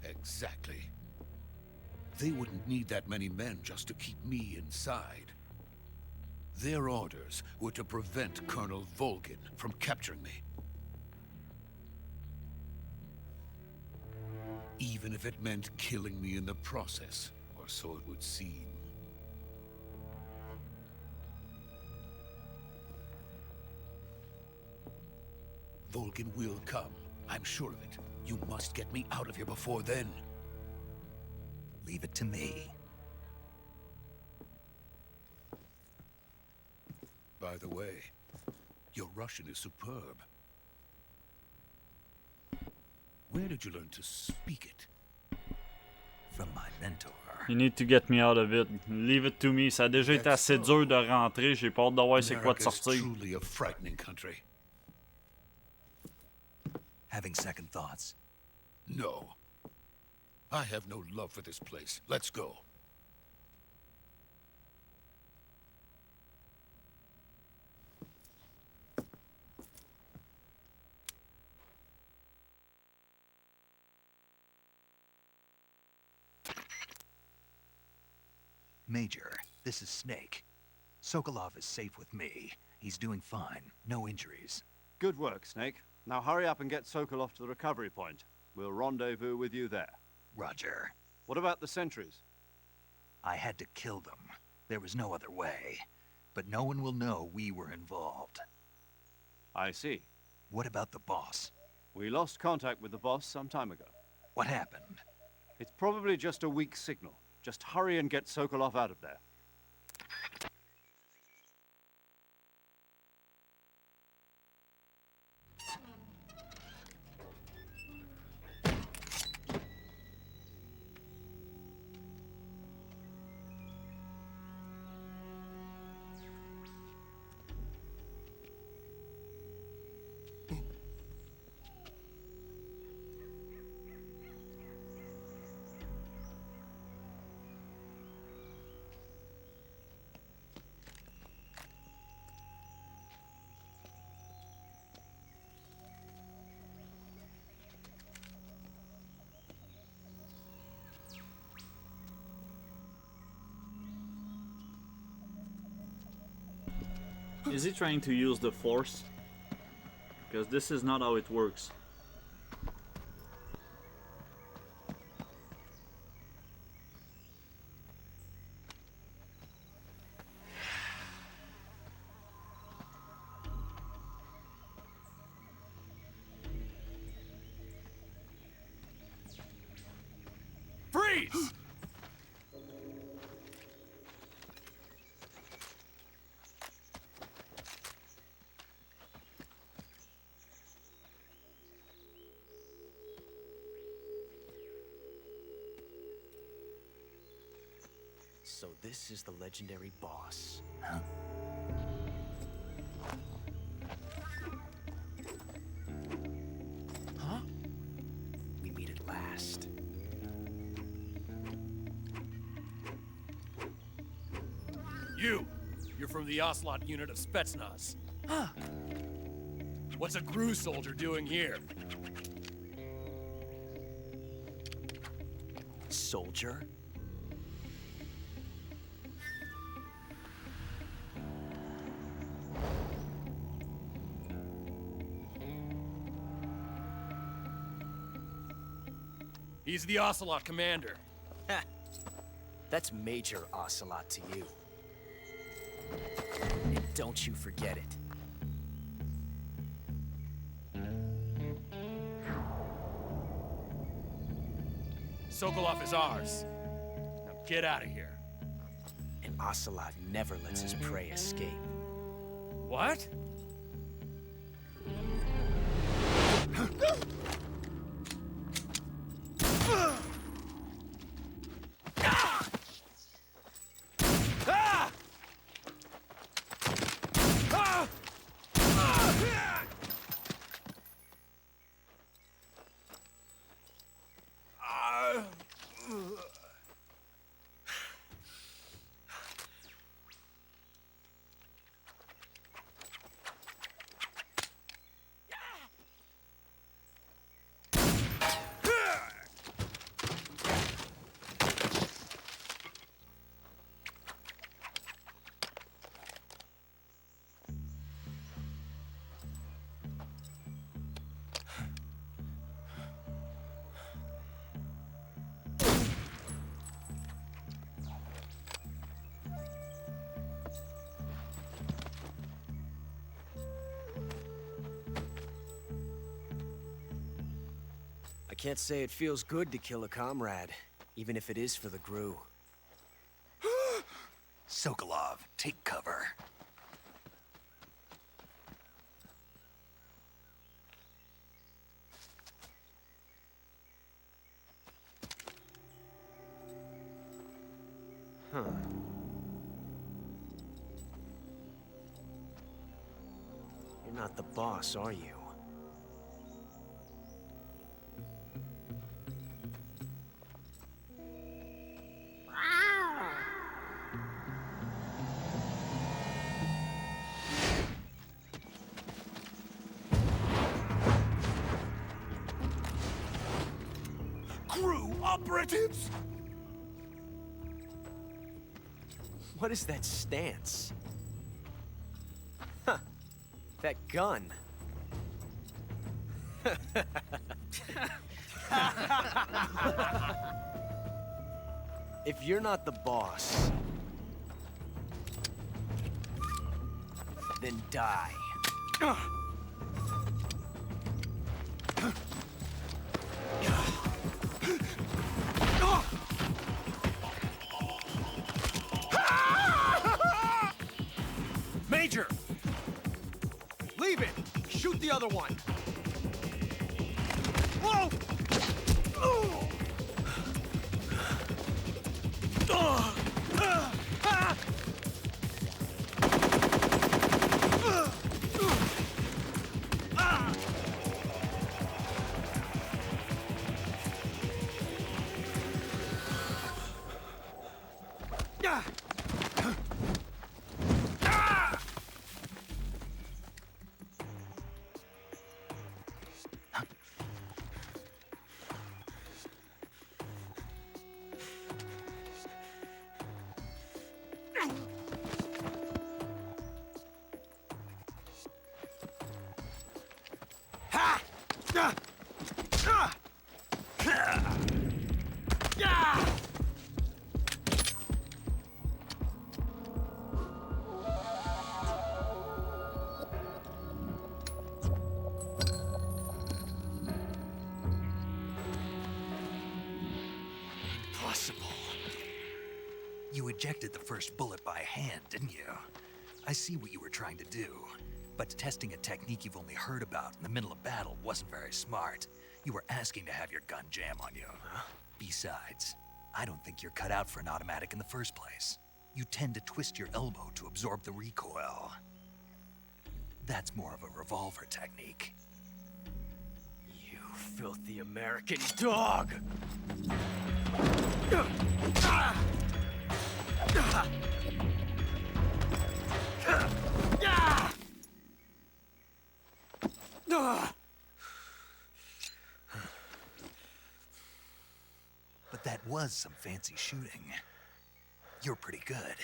Exactly. They wouldn't need that many men just to keep me inside. Their orders were to prevent Colonel Volgin from capturing me. Even if it meant killing me in the process, or so it would seem. Volgin will come. I'm sure of it. You must get me out of here before then. Leave it to me. By the way, your Russian is superb. Where did you learn to speak it? From my mentor. You need to get me out of it. Leave it to me. Ça a déjà été assez dur de rentrer. J'ai pas hâte de voir c'est quoi de America's sortir. truly a frightening country. Having second thoughts. No. I have no love for this place. Let's go. Major, this is Snake. Sokolov is safe with me. He's doing fine. No injuries. Good work, Snake. Now hurry up and get Sokolov to the recovery point. We'll rendezvous with you there. Roger. What about the sentries? I had to kill them. There was no other way. But no one will know we were involved. I see. What about the boss? We lost contact with the boss some time ago. What happened? It's probably just a weak signal. Just hurry and get Sokolov out of there. Is he trying to use the force? Because this is not how it works. Freeze! So this is the legendary boss. Huh? Huh? We meet at last. You're from the Ocelot unit of Spetsnaz. Huh? What's a GRU soldier doing here? Soldier? He's the Ocelot commander. Ha! That's Major Ocelot to you. And don't you forget it. Sokolov is ours. Now get out of here. And Ocelot never lets his prey escape. What? I can't say it feels good to kill a comrade, even if it is for the Gru. Sokolov, take cover. Huh. You're not the boss, are you? Crew operatives! What is that stance? Huh. That gun. If you're not the boss, then die. Major! Leave it! Shoot the other one! Whoa! You ejected the first bullet by hand, didn't you? I see what you were trying to do. But testing a technique you've only heard about in the middle of battle wasn't very smart. You were asking to have your gun jam on you. Besides, I don't think you're cut out for an automatic in the first place. You tend to twist your elbow to absorb the recoil. That's more of a revolver technique. You filthy American dog! But that was some fancy shooting. You're pretty good.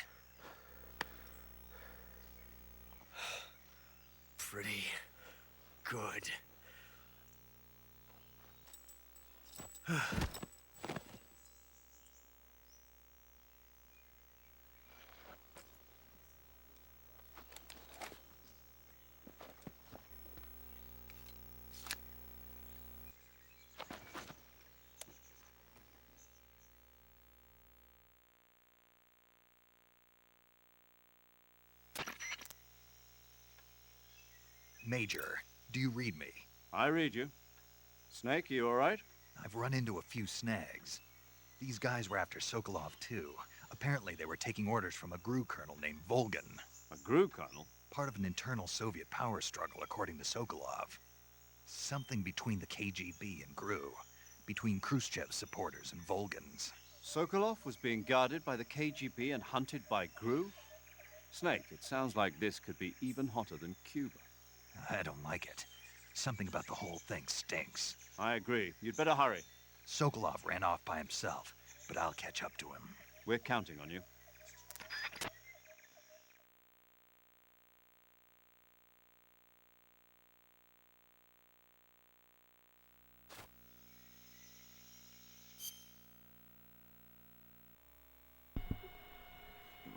Pretty good. Major, do you read me? I read you. Snake, you alright? I've run into a few snags. These guys were after Sokolov too. Apparently they were taking orders from a GRU colonel named Volgan. A GRU colonel? Part of an internal Soviet power struggle, according to Sokolov. Something between the KGB and GRU. Between Khrushchev's supporters and Volgan's. Sokolov was being guarded by the KGB and hunted by GRU? Snake, it sounds like this could be even hotter than Cuba. I don't like it. Something about the whole thing stinks. I agree. You'd better hurry. Sokolov ran off by himself, but I'll catch up to him. We're counting on you.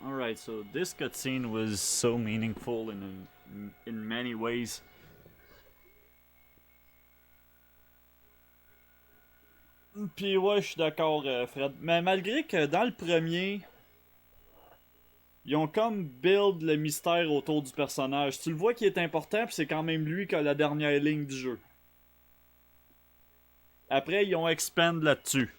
Alright, so this cutscene was so meaningful in many ways. Puis ouais, je suis d'accord, Fred. Mais malgré que dans le premier, ils ont comme build le mystère autour du personnage. Tu le vois qu'il est important, puis c'est quand même lui qui a la dernière ligne du jeu. Après, ils ont expand là-dessus.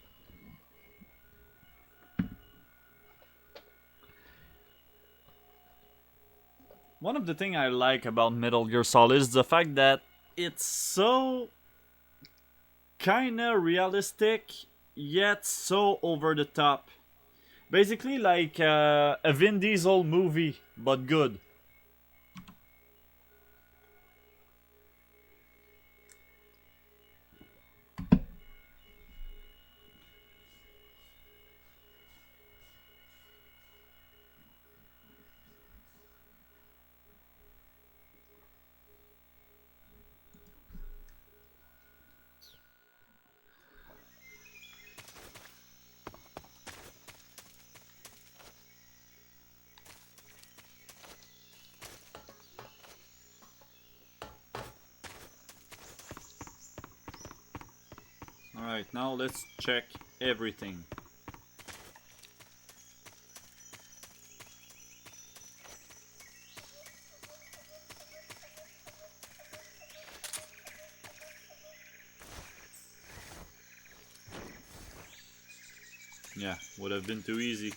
One of the things I like about Metal Gear Solid is the fact that it's so kinda realistic, yet so over the top. Basically like a Vin Diesel movie, but good. Alright, now let's check everything. Yeah, would have been too easy.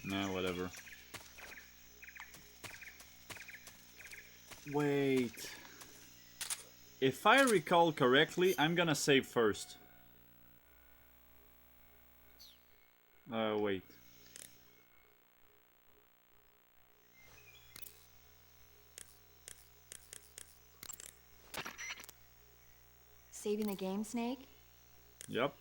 Nah, whatever. Wait. If I recall correctly, I'm gonna save first. Wait. Saving the game, Snake? Yep.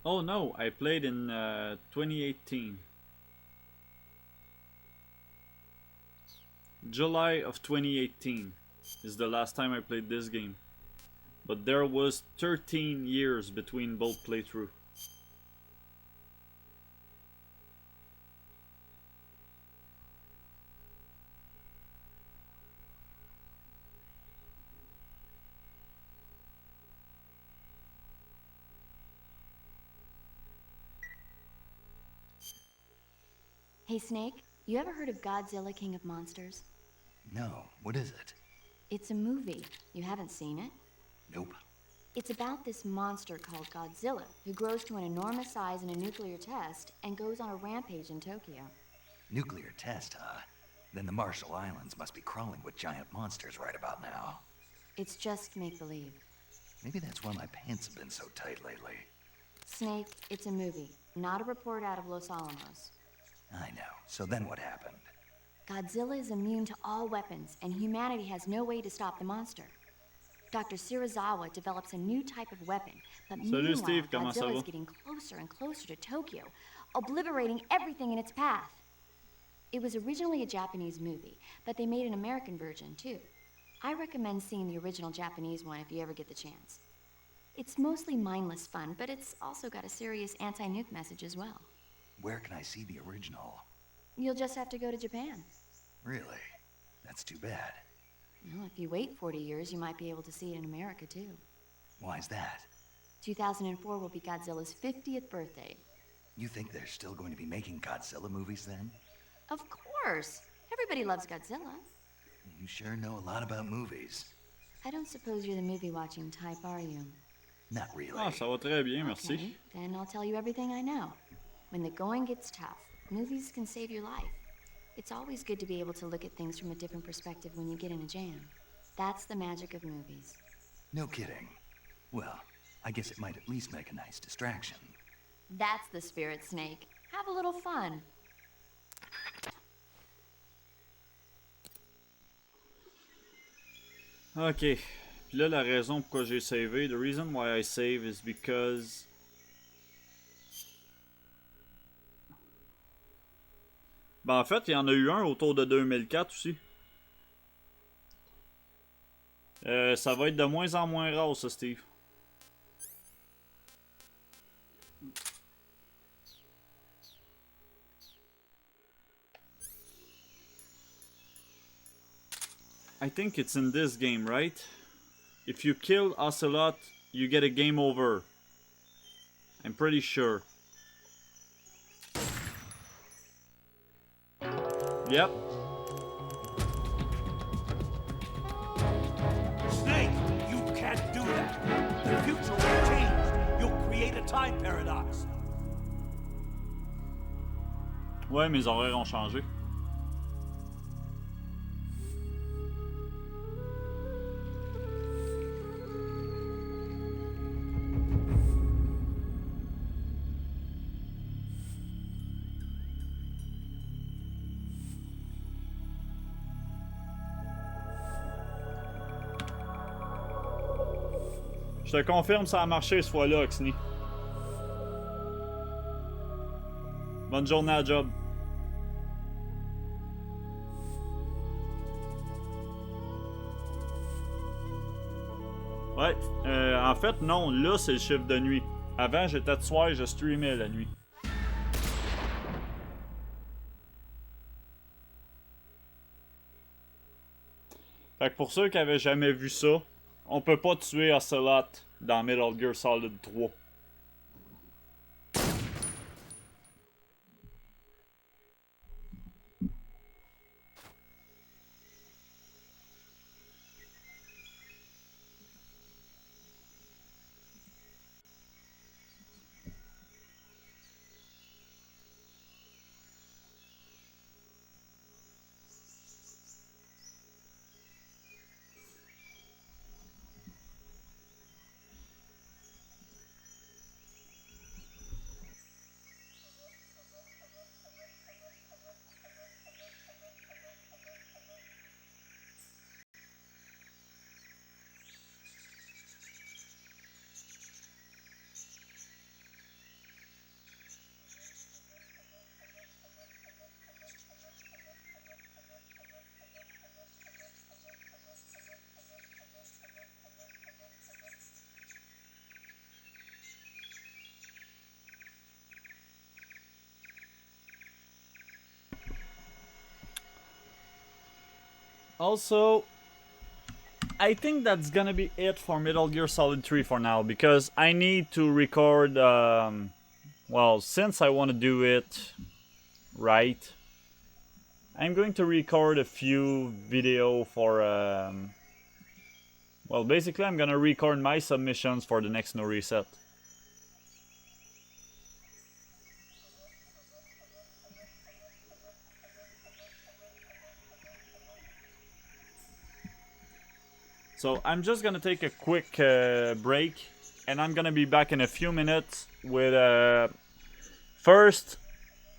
Oh no, I played in 2018. July of 2018 is the last time I played this game. But there was 13 years between both playthroughs. Hey, Snake, you ever heard of Godzilla, King of Monsters? No, what is it? It's a movie. You haven't seen it? Nope. It's about this monster called Godzilla, who grows to an enormous size in a nuclear test and goes on a rampage in Tokyo. Nuclear test, huh? Then the Marshall Islands must be crawling with giant monsters right about now. It's just make-believe. Maybe that's why my pants have been so tight lately. Snake, it's a movie, not a report out of Los Alamos. I know. So then what happened? Godzilla is immune to all weapons, and humanity has no way to stop the monster. Dr. Shirazawa develops a new type of weapon, but Salut meanwhile, Steve, comment ça Godzilla va? is getting closer and closer to Tokyo, obliterating everything in its path. It was originally a Japanese movie, but they made an American version too. I recommend seeing the original Japanese one if you ever get the chance. It's mostly mindless fun, but it's also got a serious anti-nuke message as well. Where can I see the original? You'll just have to go to Japan. Really? That's too bad. Well, if you wait 40 years, you might be able to see it in America, too. Why's that? 2004 will be Godzilla's 50th birthday. You think they're still going to be making Godzilla movies then? Of course! Everybody loves Godzilla. You sure know a lot about movies. I don't suppose you're the movie-watching type, are you? Not really. Ah, ça va très bien, merci. Okay, then I'll tell you everything I know. When the going gets tough, movies can save your life. It's always good to be able to look at things from a different perspective when you get in a jam. That's the magic of movies. No kidding. Well, I guess it might at least make a nice distraction. That's the spirit, Snake. Have a little fun. Ok. Puis là, la raison pourquoi j'ai savé, the reason why I save is because... Ben en fait, il y en a eu un autour de 2004 aussi. Ça va être de moins en moins rare, ça, Steve. I think it's in this game, right? If you kill Ocelot, you get a game over. I'm pretty sure. Yep. Snake, you can't do that. The future will change. You'll create a time paradox. Ouais, mes horaires ont changé. Je te confirme, ça a marché ce fois-là, Oxney. Bonne journée à job. Ouais, en fait, non, là, c'est le chiffre de nuit. Avant, j'étais de soir et je streamais la nuit. Fait que pour ceux qui avaient jamais vu ça, on peut pas tuer Ocelot dans Metal Gear Solid 3. Also, I think that's gonna be it for Metal Gear Solid 3 for now, because I need to record, well, since I want to do it right, I'm going to record a few video for, well, basically I'm gonna record my submissions for the next No Reset. So I'm just gonna take a quick break, and I'm gonna be back in a few minutes with first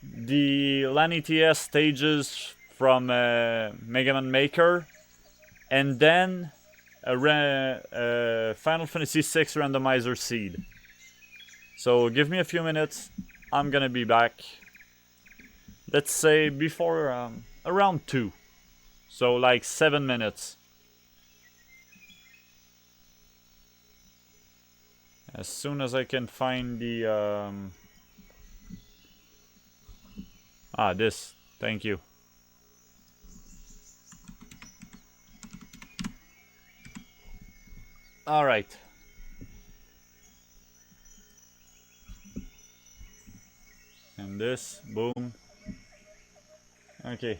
the LAN ETS stages from Mega Man Maker, and then a Final Fantasy VI randomizer seed. So give me a few minutes, I'm gonna be back. Let's say before around 2, so like 7 minutes. As soon as I can find the this. Thank you. All right. And this, boom. Okay.